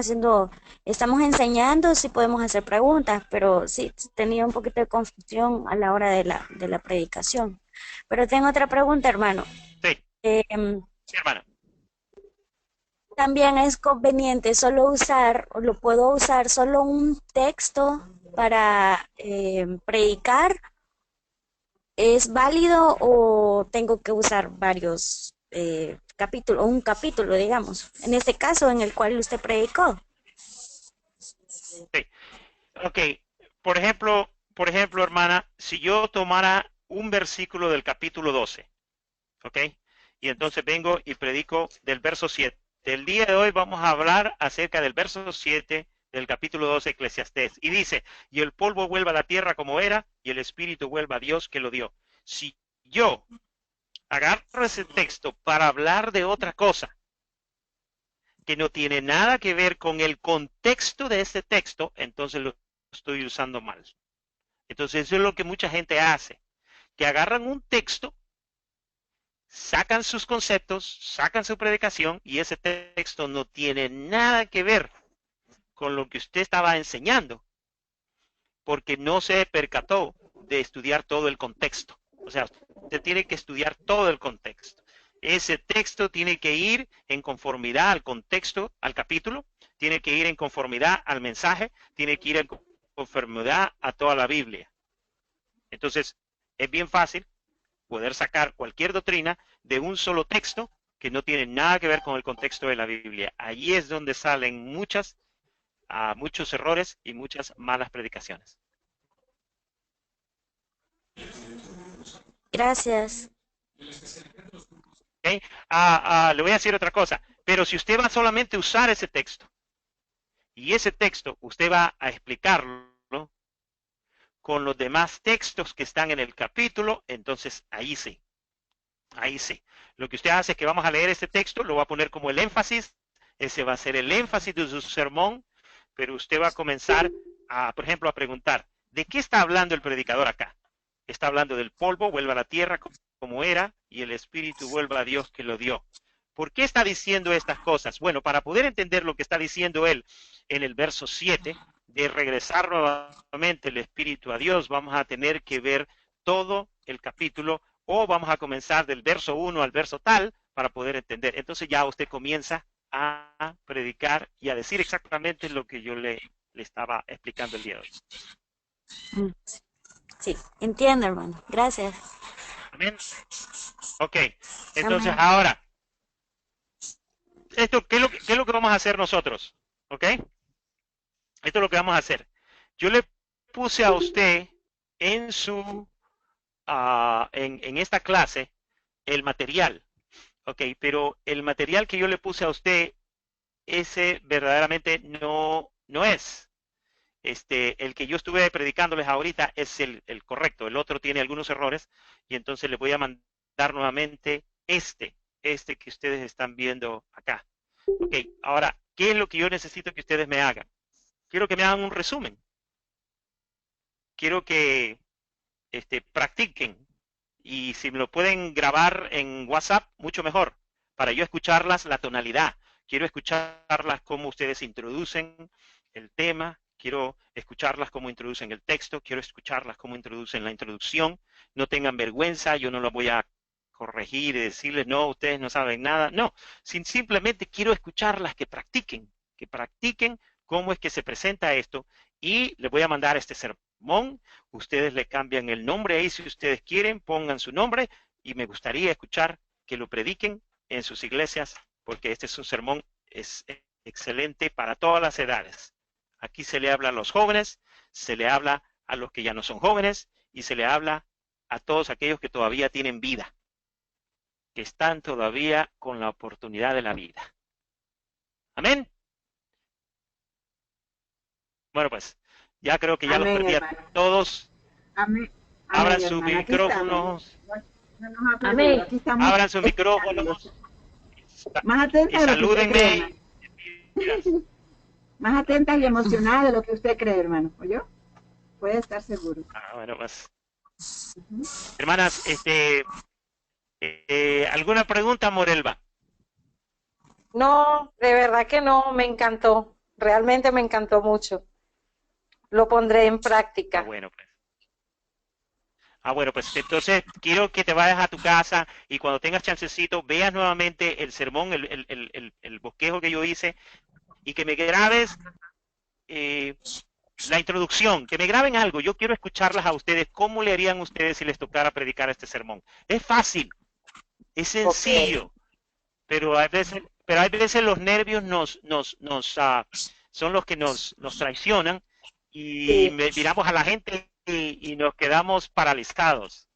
enseñando, sí podemos hacer preguntas, pero sí tenía un poquito de confusión a la hora de la predicación. Pero tengo otra pregunta, hermano. Sí. Sí, hermano. También es conveniente solo usar, o lo puedo usar solo un texto para predicar. ¿Es válido o tengo que usar varios capítulos, o un capítulo, digamos, en este caso en el cual usted predicó? Sí. Ok, por ejemplo, hermana, si yo tomara un versículo del capítulo 12, ok, y entonces vengo y predico del verso 7. El día de hoy vamos a hablar acerca del verso 7 del capítulo 12 de Eclesiastés. Y dice, y el polvo vuelva a la tierra como era, y el espíritu vuelva a Dios que lo dio. Si yo agarro ese texto para hablar de otra cosa, que no tiene nada que ver con el contexto de ese texto, entonces lo estoy usando mal. Entonces eso es lo que mucha gente hace, que agarran un texto, sacan sus conceptos, sacan su predicación, y ese texto no tiene nada que ver con lo que usted estaba enseñando, porque no se percató de estudiar todo el contexto. O sea, usted tiene que estudiar todo el contexto. Ese texto tiene que ir en conformidad al contexto, al capítulo, tiene que ir en conformidad al mensaje, tiene que ir en conformidad a toda la Biblia. Entonces, es bien fácil poder sacar cualquier doctrina de un solo texto que no tiene nada que ver con el contexto de la Biblia. Allí es donde salen muchos errores y muchas malas predicaciones. Gracias. ¿Okay? Le voy a decir otra cosa, pero si usted va solamente a usar ese texto, y ese texto usted va a explicarlo con los demás textos que están en el capítulo, entonces ahí sí. Ahí sí. Lo que usted hace es que vamos a leer este texto, lo va a poner como el énfasis, ese va a ser el énfasis de su sermón, pero usted va a comenzar, por ejemplo, a preguntar, ¿de qué está hablando el predicador acá? Está hablando del polvo, vuelva a la tierra como era, y el espíritu vuelva a Dios que lo dio. ¿Por qué está diciendo estas cosas? Bueno, para poder entender lo que está diciendo él en el verso 7, de regresar nuevamente el espíritu a Dios, vamos a tener que ver todo el capítulo, o vamos a comenzar del verso 1 al verso tal, para poder entender. Entonces ya usted comienza a predicar y a decir exactamente lo que yo le estaba explicando el día de hoy. Sí, entiendo, hermano. Gracias. Amén. Ok, entonces ahora, ¿qué es lo que vamos a hacer nosotros? ¿Ok? Esto es lo que vamos a hacer. Yo le puse a usted en su, en esta clase, el material. Ok, pero el material que yo le puse a usted, ese verdaderamente no es. El que yo estuve predicándoles ahorita es el correcto. El otro tiene algunos errores, y entonces les voy a mandar nuevamente este que ustedes están viendo acá. Ok, ahora, ¿qué es lo que yo necesito que ustedes me hagan? Quiero que me hagan un resumen. Quiero que practiquen, y si me lo pueden grabar en WhatsApp, mucho mejor, para yo escucharlas la tonalidad. Quiero escucharlas cómo ustedes introducen el tema, quiero escucharlas cómo introducen el texto, quiero escucharlas cómo introducen la introducción. No tengan vergüenza, yo no lo voy a corregir y decirles, no, ustedes no saben nada. No, simplemente quiero escucharlas que practiquen cómo es que se presenta esto, y les voy a mandar este sermón. Ustedes le cambian el nombre ahí si ustedes quieren, pongan su nombre, y me gustaría escuchar que lo prediquen en sus iglesias, porque este es un sermón excelente para todas las edades. Aquí se le habla a los jóvenes, se le habla a los que ya no son jóvenes y se le habla a todos aquellos que todavía tienen vida, que están todavía con la oportunidad de la vida. Amén. Bueno, pues ya creo que ya Amén, los perdí hermano. a todos. Amén. Abran Amén, sus hermano. Aquí micrófonos. estamos. No nos ha perdido. Amén. Aquí estamos. Abran sus micrófonos Más y atentas a lo que usted cree, salúdenme. hermano. Más atentas y emocionadas de lo que usted cree, hermano. ¿Oyó? Puede estar seguro. Bueno, pues. Ujú. Hermanas, ¿alguna pregunta, Morelva? No, de verdad que no, me encantó. Realmente me encantó mucho. Lo pondré en práctica. Bueno, pues. Bueno, pues entonces quiero que te vayas a tu casa y cuando tengas chancecito veas nuevamente el sermón, el bosquejo que yo hice y que me grabes la introducción, que me graben algo. Yo quiero escucharlas a ustedes. ¿Cómo le harían ustedes si les tocara predicar este sermón? Es fácil, es sencillo, pero hay veces los nervios son los que nos traicionan y Sí. miramos a la gente y nos quedamos paralizados.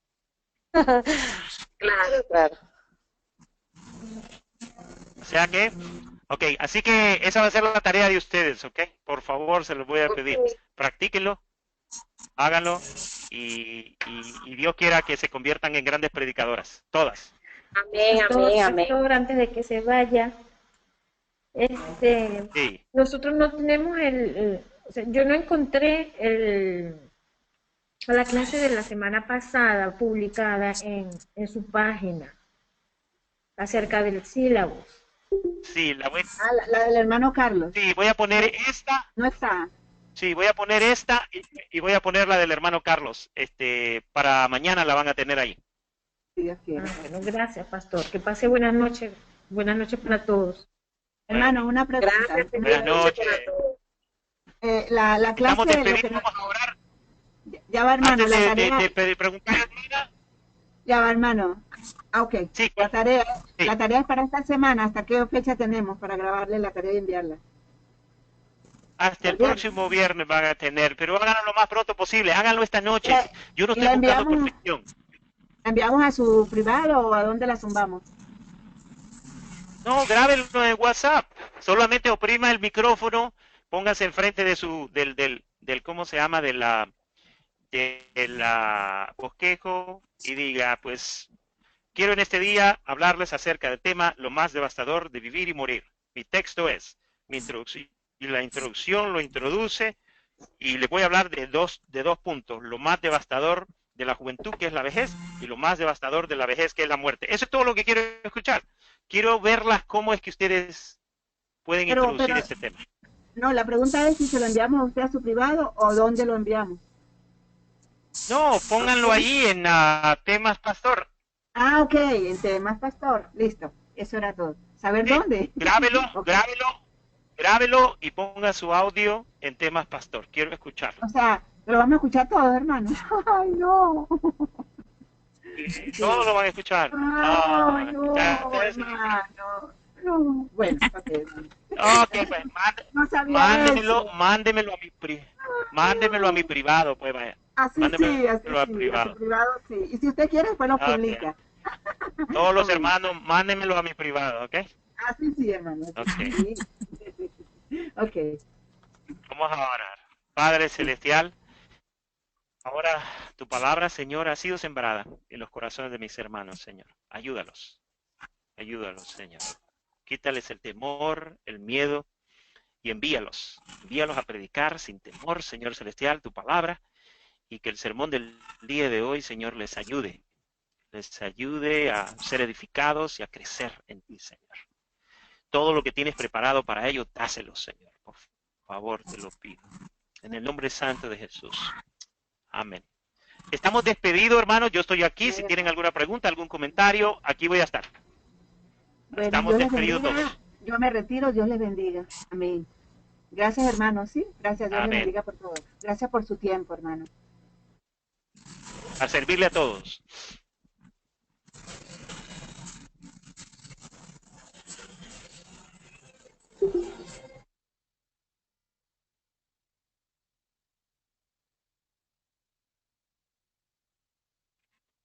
Claro, claro. O sea que, ok, así que esa va a ser la tarea de ustedes, ok. Por favor, se los voy a pedir. Practíquenlo, háganlo y Dios quiera que se conviertan en grandes predicadoras, todas. Amén, Pastor, amén, amén. pastor, antes de que se vaya, Sí, nosotros no tenemos o sea, yo no encontré la clase de la semana pasada publicada en su página acerca del sílabus. sí, La del hermano Carlos. sí, voy a poner esta. No está. Sí, voy a poner esta y voy a poner la del hermano Carlos. Para mañana la van a tener ahí. Si Dios quiere. Bueno, gracias, pastor. Que pase buenas noches. Buenas noches para todos. Hermano, una pregunta. Gracias, Buenas noches. La Estamos clase, lo que despedidos, vamos a orar. ya va, hermano, Antes la de tarea, preguntar, Elvira, ya va, hermano. Ok, sí, la tarea es para esta semana. ¿Hasta qué fecha tenemos para grabarle la tarea y enviarla? hasta el próximo viernes van a tener, pero háganlo lo más pronto posible, háganlo esta noche. Yo no y estoy la buscando enviamos. perfección. ¿La enviamos a su privado o a dónde la zumbamos? No, grábenlo en WhatsApp. Solamente oprima el micrófono, póngase enfrente de del ¿cómo se llama? De la bosquejo y diga, pues, quiero en este día hablarles acerca del tema lo más devastador de vivir y morir. Mi texto es mi introducción, y la introducción lo introduce y le voy a hablar de dos puntos, lo más devastador de la juventud, que es la vejez, y lo más devastador de la vejez, que es la muerte. Eso es todo lo que quiero escuchar. Quiero verlas cómo es que ustedes pueden introducir este tema. No, la pregunta es si se lo enviamos a usted a su privado o dónde lo enviamos. No, pónganlo ahí en temas pastor. Ah, ok, en temas pastor. Listo, eso era todo. ¿Saber dónde? Grábelo, Ok. grábelo y ponga su audio en temas pastor. Quiero escucharlo. O sea, lo vamos a escuchar todos, hermano. Ay, no. Todos lo van a escuchar. Ay, no, Ya, hermano. No. Bueno, ok, hermano. ok, pues No sabía mándemelo, eso. mándemelo a mi privado, pues vaya. Así Mándemelo sí, así al sí, privado. a su privado sí. Y si usted quiere, pues lo Ok. publica. Todos los Ok. hermanos, mándenmelo a mi privado, ¿ok? Así sí, hermano. Así sí. Ok. Vamos a orar. Padre Celestial, ahora tu palabra, Señor, ha sido sembrada en los corazones de mis hermanos, Señor. Ayúdalos. Ayúdalos, Señor. Quítales el temor, el miedo y envíalos. Envíalos a predicar sin temor, Señor Celestial, tu palabra, y que el sermón del día de hoy, Señor, les ayude a ser edificados y a crecer en ti, Señor. Todo lo que tienes preparado para ellos, dáselo, Señor. Por favor, te lo pido. En el nombre santo de Jesús. Amén. Estamos despedidos, hermanos. Yo estoy aquí. Si tienen alguna pregunta, algún comentario, aquí voy a estar. Bueno, Estamos Dios les despedidos bendiga. todos. Yo me retiro, Dios les bendiga. Amén. Gracias, hermano, sí. Gracias, Dios les Amén. bendiga por todo. Gracias por su tiempo, hermano. A servirle a todos.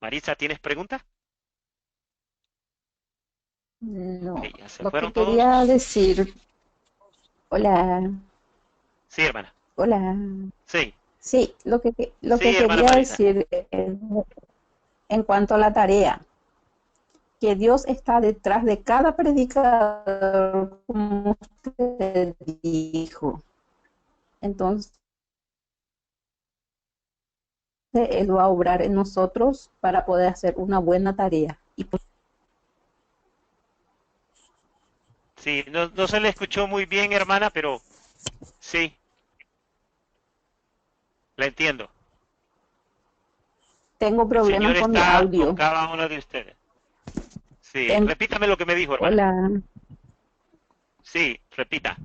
Marisa, ¿tienes pregunta? No, Ok, ya se lo que fueron quería todos. decir, hola, Sí, hermana. hola, Sí, sí, lo que sí, hermana quería Marisa. decir en cuanto a la tarea, que Dios está detrás de cada predicador, como usted dijo. Entonces, Él va a obrar en nosotros para poder hacer una buena tarea. Y pues, Sí, no se le escuchó muy bien, hermana, pero sí, la entiendo. tengo El problemas Señor con mi está con audio. cada uno de ustedes. Sí, Ten- repítame lo que me dijo, hermana. Hola. Sí, repita.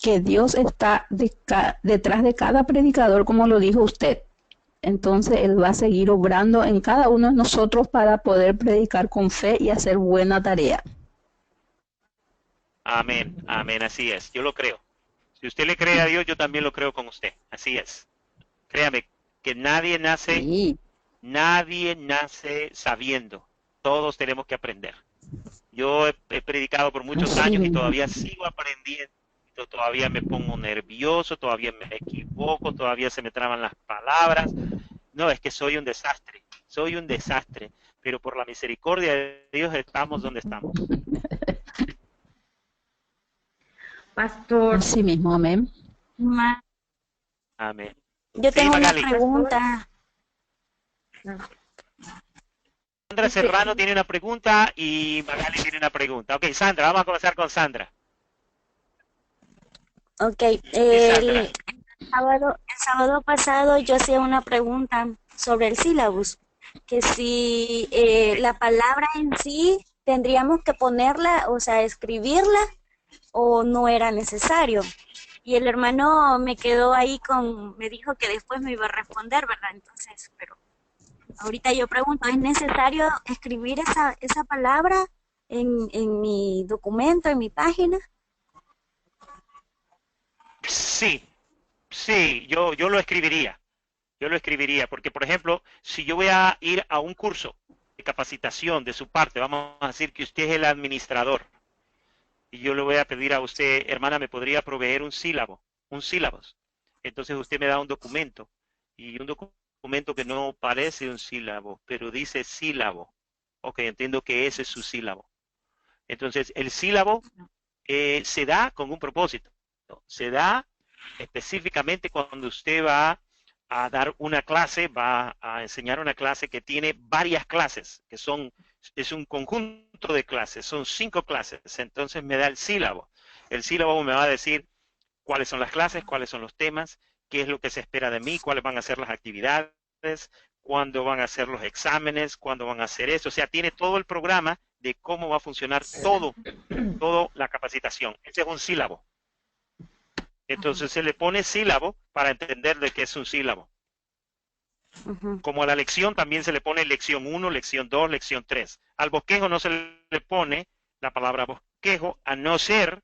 Que Dios está detrás de cada predicador, como lo dijo usted. Entonces Él va a seguir obrando en cada uno de nosotros para poder predicar con fe y hacer buena tarea. Amén, amén, así es. Yo lo creo. Si usted le cree a Dios, yo también lo creo con usted. Así es. Créame que Sí, nadie nace sabiendo. Todos tenemos que aprender. Yo he predicado por muchos así años y mismo. todavía sigo aprendiendo. Todavía me pongo nervioso, todavía me equivoco, todavía se me traban las palabras. No, es que soy un desastre, pero por la misericordia de Dios estamos donde estamos. Pastor, Así mismo, amén. Ma- Amén. Yo Sí, tengo una Magali. pastor, pregunta. no, Sandra este, Serrano tiene una pregunta y Magali tiene una pregunta. Ok, Sandra, vamos a comenzar con Sandra. Ok, Sí, Sandra. el sábado pasado yo hacía una pregunta sobre el sílabus, que si Sí. la palabra en sí tendríamos que ponerla, o sea, escribirla o no era necesario. Y el hermano me quedó ahí me dijo que después me iba a responder, ¿verdad? Entonces, pero ahorita yo pregunto, ¿es necesario escribir esa palabra en mi documento, en mi página? Sí, sí, yo lo escribiría. Yo lo escribiría, porque por ejemplo, si yo voy a ir a un curso de capacitación de su parte, vamos a decir que usted es el administrador, y yo le voy a pedir a usted, hermana, me podría proveer un sílabos. Entonces usted me da un documento, y un documento que no parece un sílabo, pero dice sílabo. Ok, entiendo que ese es su sílabo. Entonces, el sílabo se da con un propósito. Se da específicamente cuando usted va a dar una clase, va a enseñar una clase que tiene varias clases, es un conjunto de clases, son 5 clases. Entonces me da el sílabo. El sílabo me va a decir cuáles son las clases, cuáles son los temas, qué es lo que se espera de mí, cuáles van a ser las actividades, cuándo van a ser los exámenes, cuándo van a hacer eso. O sea, tiene todo el programa de cómo va a funcionar toda la capacitación. Ese es un sílabo. Entonces se le pone sílabo para entender de qué es un sílabo. Ujú. Como a la lección también se le pone lección 1, lección 2, lección 3. Al bosquejo no se le pone la palabra bosquejo, a no ser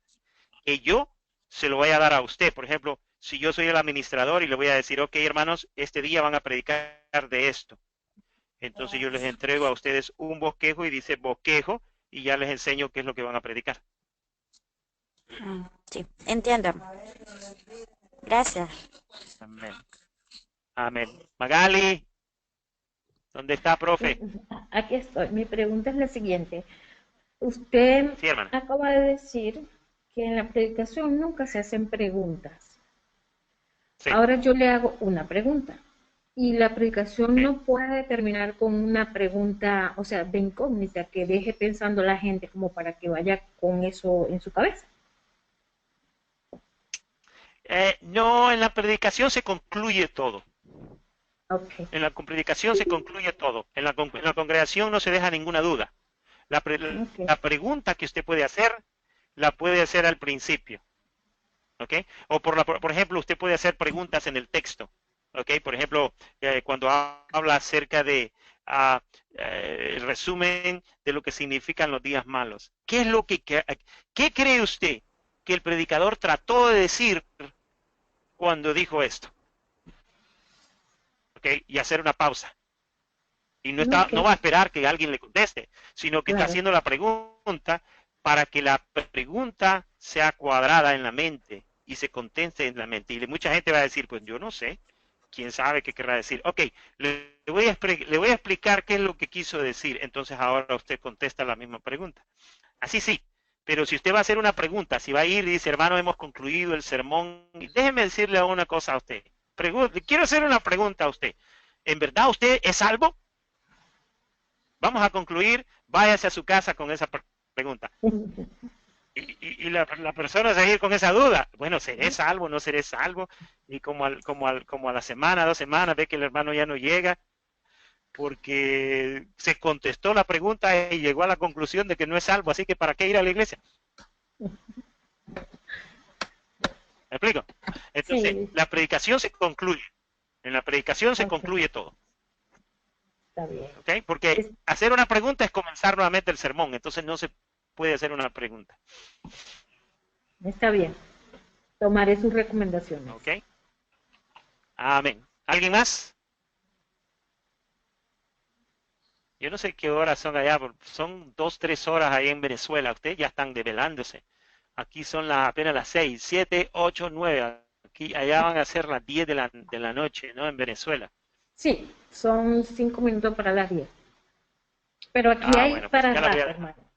que yo se lo vaya a dar a usted. Por ejemplo, si yo soy el administrador y le voy a decir, ok, hermanos, este día van a predicar de esto. Entonces yo les entrego a ustedes un bosquejo y dice bosquejo y ya les enseño qué es lo que van a predicar. Sí, entiendo. Gracias. Amén. Amén. Magali, ¿dónde está, profe? aquí estoy. Mi pregunta es la siguiente. Usted Sí, hermana. acaba de decir que en la predicación nunca se hacen preguntas. Sí, Ahora yo le hago una pregunta. Y la predicación sí. no puede terminar con una pregunta, o sea, de incógnita, que deje pensando la gente como para que vaya con eso en su cabeza. No, en la predicación se concluye todo. Ok, En la predicación se concluye todo. En la congregación no se deja ninguna duda. ok, La pregunta que usted puede hacer, la puede hacer al principio. ¿Ok? O por ejemplo, usted puede hacer preguntas en el texto. ¿Ok? Por ejemplo, cuando habla acerca de el resumen de lo que significan los días malos. ¿Qué es qué cree usted que el predicador trató de decir cuando dijo esto? ¿ok? Y hacer una pausa. Y no Ok, va a esperar que alguien le conteste, sino que está claro. haciendo la pregunta para que la pregunta sea cuadrada en la mente y se conteste en la mente. Y mucha gente va a decir, pues yo no sé, quién sabe qué querrá decir. Ok, le voy a explicar qué es lo que quiso decir. Entonces ahora usted contesta la misma pregunta. Así sí, pero si usted va a hacer una pregunta, si va a ir y dice, hermano, hemos concluido el sermón, déjeme decirle una cosa a usted. Quiero hacer una pregunta a usted. ¿En verdad usted es salvo? Vamos a concluir, váyase a su casa con esa pregunta. Y la persona seguir con esa duda. Bueno, ¿seré salvo, no seré salvo? Y como a la semana, 2 semanas, ve que el hermano ya no llega, porque se contestó la pregunta y llegó a la conclusión de que no es salvo, así que ¿para qué ir a la iglesia? ¿Me explico? Entonces, Sí, la predicación se concluye. En la predicación se ok, concluye todo. está bien. ¿Ok? Porque Es- hacer una pregunta es comenzar nuevamente el sermón, entonces no se puede hacer una pregunta. Está bien. Tomaré sus recomendaciones. ¿Ok? Amén. ¿Alguien más? Yo no sé qué horas son allá, son 2, 3 horas ahí en Venezuela. Ustedes ya están develándose. Aquí son apenas las 6, 7, 8, 9. Aquí, allá van a ser las 10 de la noche, ¿no? En Venezuela. Sí, son 5 minutos para las 10. Pero aquí Ah, hay bueno, pues para ya la voy a rato, dejar. hermano.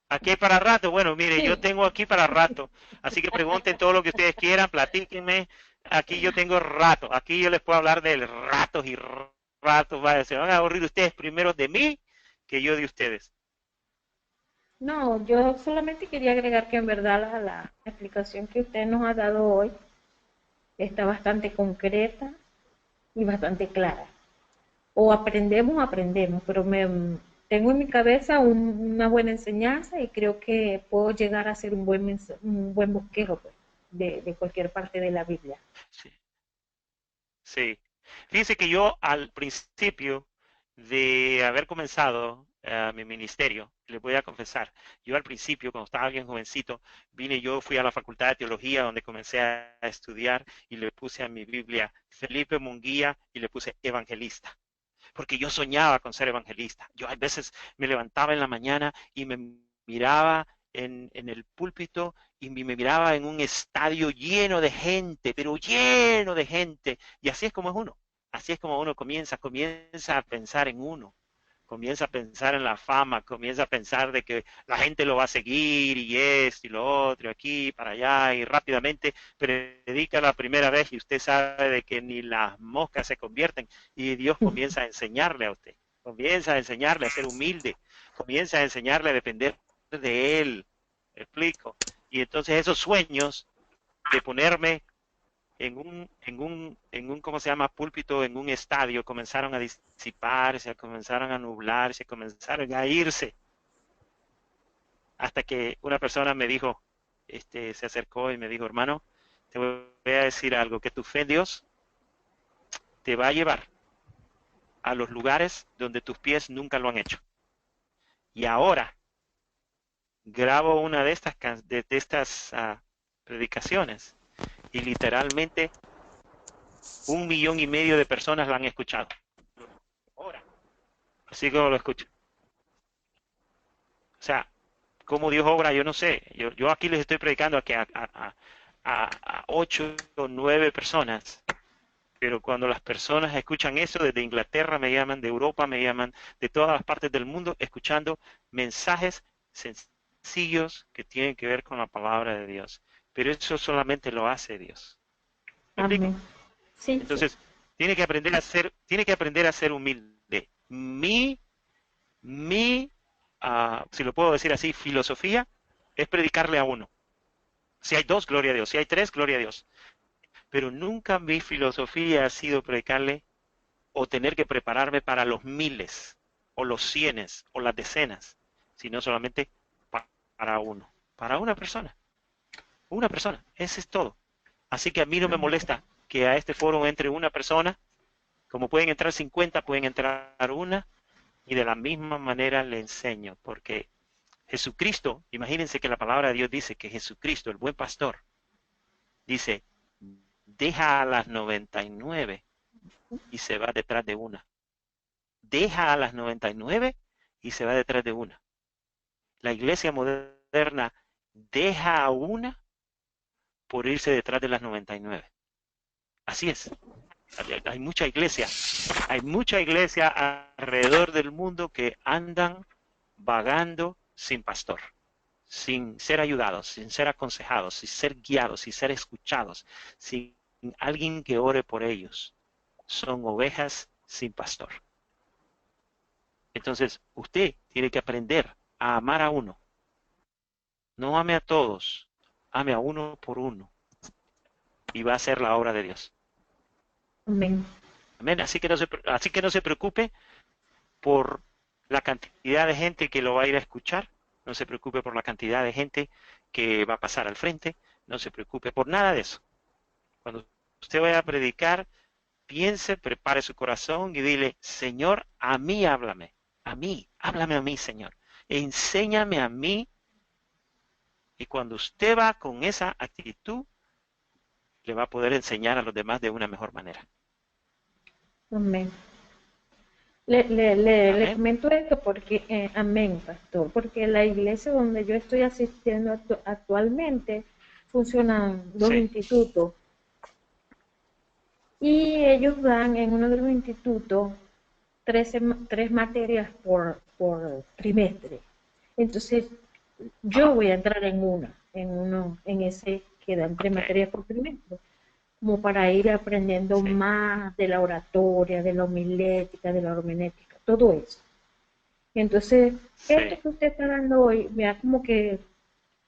Aquí hay para rato. Bueno, mire, yo Sí. tengo aquí para rato. Así que pregunten todo lo que ustedes quieran, platíquenme. Aquí yo tengo rato. Aquí yo les puedo hablar de ratos y ratos. Vaya, se van a aburrir ustedes primero de mí que yo de ustedes. No, yo solamente quería agregar que en verdad la explicación que usted nos ha dado hoy está bastante concreta y bastante clara. O aprendemos, pero tengo en mi cabeza una buena enseñanza y creo que puedo llegar a ser un buen bosquejo pues, de cualquier parte de la Biblia. Sí. Sí. Fíjense que yo al principio de haber comenzado mi ministerio, les voy a confesar, yo al principio, cuando estaba bien jovencito, yo fui a la Facultad de Teología donde comencé a estudiar y le puse a mi Biblia Felipe Munguía y le puse evangelista, porque yo soñaba con ser evangelista. Yo a veces me levantaba en la mañana y me miraba en el púlpito y me miraba en un estadio lleno de gente, pero lleno de gente. Y así es como es uno. Así es como uno comienza a pensar en uno. Comienza a pensar en la fama, comienza a pensar de que la gente lo va a seguir y esto y lo otro, aquí, para allá, y rápidamente predica la primera vez y usted sabe de que ni las moscas se convierten y Dios comienza a enseñarle a usted, comienza a enseñarle a ser humilde, comienza a enseñarle a depender de Él, ¿me explico? Y entonces esos sueños de ponerme ¿cómo se llama? Púlpito, en un estadio, comenzaron a disiparse, comenzaron a nublarse, comenzaron a irse, hasta que una persona me dijo, se acercó y me dijo, hermano, te voy a decir algo, que tu fe en Dios te va a llevar a los lugares donde tus pies nunca lo han hecho. Y ahora grabo una de estas predicaciones y literalmente 1,5 millones de personas la han escuchado. Ahora, así como lo escucho. O sea, cómo Dios obra, yo no sé. Yo aquí les estoy predicando a 8 o 9 personas, pero cuando las personas escuchan eso, desde Inglaterra me llaman, de Europa me llaman, de todas las partes del mundo, escuchando mensajes sencillos que tienen que ver con la palabra de Dios. Pero eso solamente lo hace Dios. ¿Me explico? Amén. Sí, sí. Entonces, tiene que aprender a ser humilde. Si lo puedo decir así, filosofía es predicarle a uno. Si hay 2, gloria a Dios. Si hay 3, gloria a Dios. Pero nunca mi filosofía ha sido predicarle o tener que prepararme para los miles, o los cienes, o las decenas, sino solamente para uno, para una persona. Una persona, ese es todo. Así que a mí no me molesta que a este foro entre una persona, como pueden entrar 50, pueden entrar una, y de la misma manera le enseño, porque Jesucristo, imagínense que la palabra de Dios dice que Jesucristo, el buen pastor, dice, deja a las 99 y se va detrás de una. Deja a las 99 y se va detrás de una. La iglesia moderna deja a una por irse detrás de las 99. Así es. Hay mucha iglesia alrededor del mundo que andan vagando sin pastor, sin ser ayudados, sin ser aconsejados, sin ser guiados, sin ser escuchados, sin alguien que ore por ellos. Son ovejas sin pastor. Entonces, usted tiene que aprender a amar a uno. No ame a todos, ame a uno por uno. Y va a ser la obra de Dios. Amén. Amén. Así que no se preocupe por la cantidad de gente que lo va a ir a escuchar. No se preocupe por la cantidad de gente que va a pasar al frente. No se preocupe por nada de eso. Cuando usted vaya a predicar, piense, prepare su corazón y dile, Señor, a mí háblame. Háblame a mí, Señor. Enséñame a mí. Y cuando usted va con esa actitud, le va a poder enseñar a los demás de una mejor manera. Amén. Le Amén. comento esto porque, amén, pastor, porque la iglesia donde yo estoy asistiendo actualmente funcionan dos institutos. Y ellos dan en uno de los institutos 3 materias por trimestre. Entonces, yo voy a entrar en ese que dan 3 materias por trimestre, como para ir aprendiendo más de la oratoria, de la homilética, de la hermenéutica, todo eso. Entonces, esto que usted está dando hoy me ha como que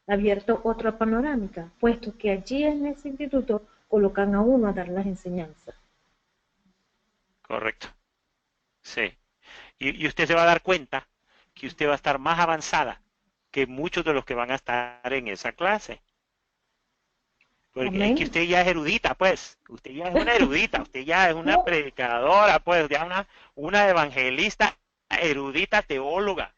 abierto otra panorámica, puesto que allí en ese instituto colocan a uno a dar las enseñanzas. Correcto. Sí. Y usted se va a dar cuenta que usted va a estar más avanzada que muchos de los que van a estar en esa clase. Porque es que usted ya es erudita, pues. Usted ya es una erudita, usted ya es una predicadora, pues, ya una evangelista, erudita, teóloga.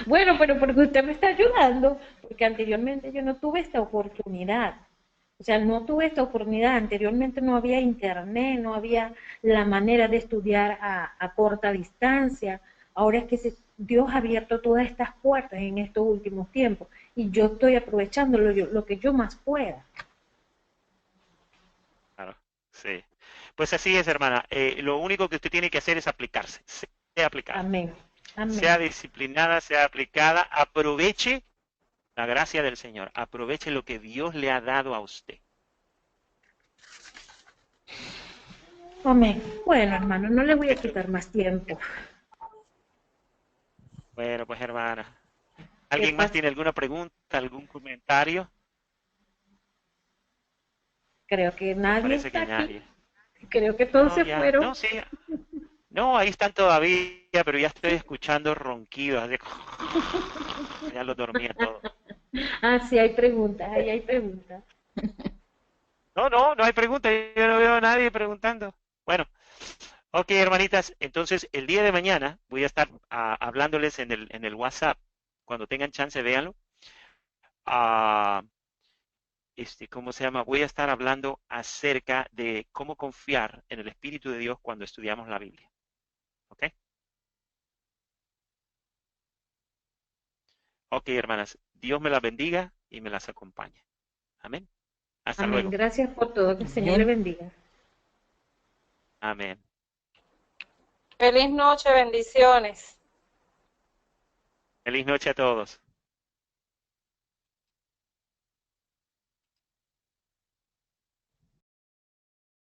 Bueno, pero porque usted me está ayudando, porque anteriormente yo no tuve esta oportunidad. O sea, no tuve esta oportunidad. Anteriormente no había internet, no había la manera de estudiar a corta distancia. Ahora es que Dios ha abierto todas estas puertas en estos últimos tiempos y yo estoy aprovechando lo que yo más pueda. Claro, sí. Pues así es, hermana. Lo único que usted tiene que hacer es aplicarse. Sea aplicada. Amén. Amén. Sea disciplinada, sea aplicada. Aproveche la gracia del Señor. Aproveche lo que Dios le ha dado a usted. Amén. Bueno, hermano, no le voy a quitar más tiempo. Bueno, pues hermana. ¿Alguien más tiene alguna pregunta, algún comentario? Creo que nadie está que nadie. Aquí. Creo que todos se fueron. No, sí. No, ahí están todavía, pero ya estoy escuchando ronquidos. Ya los dormía todo. Ah, sí, hay preguntas, ahí hay preguntas. No hay preguntas, yo no veo a nadie preguntando. Bueno, ok, hermanitas, entonces el día de mañana voy a estar hablándoles en el WhatsApp. Cuando tengan chance, véanlo. ¿Cómo se llama? Voy a estar hablando acerca de cómo confiar en el Espíritu de Dios cuando estudiamos la Biblia. ¿Ok? Ok, hermanas, Dios me las bendiga y me las acompañe. Amén. Hasta luego. Gracias por todo, que el Señor le bendiga. Amén. Feliz noche, bendiciones. Feliz noche a todos.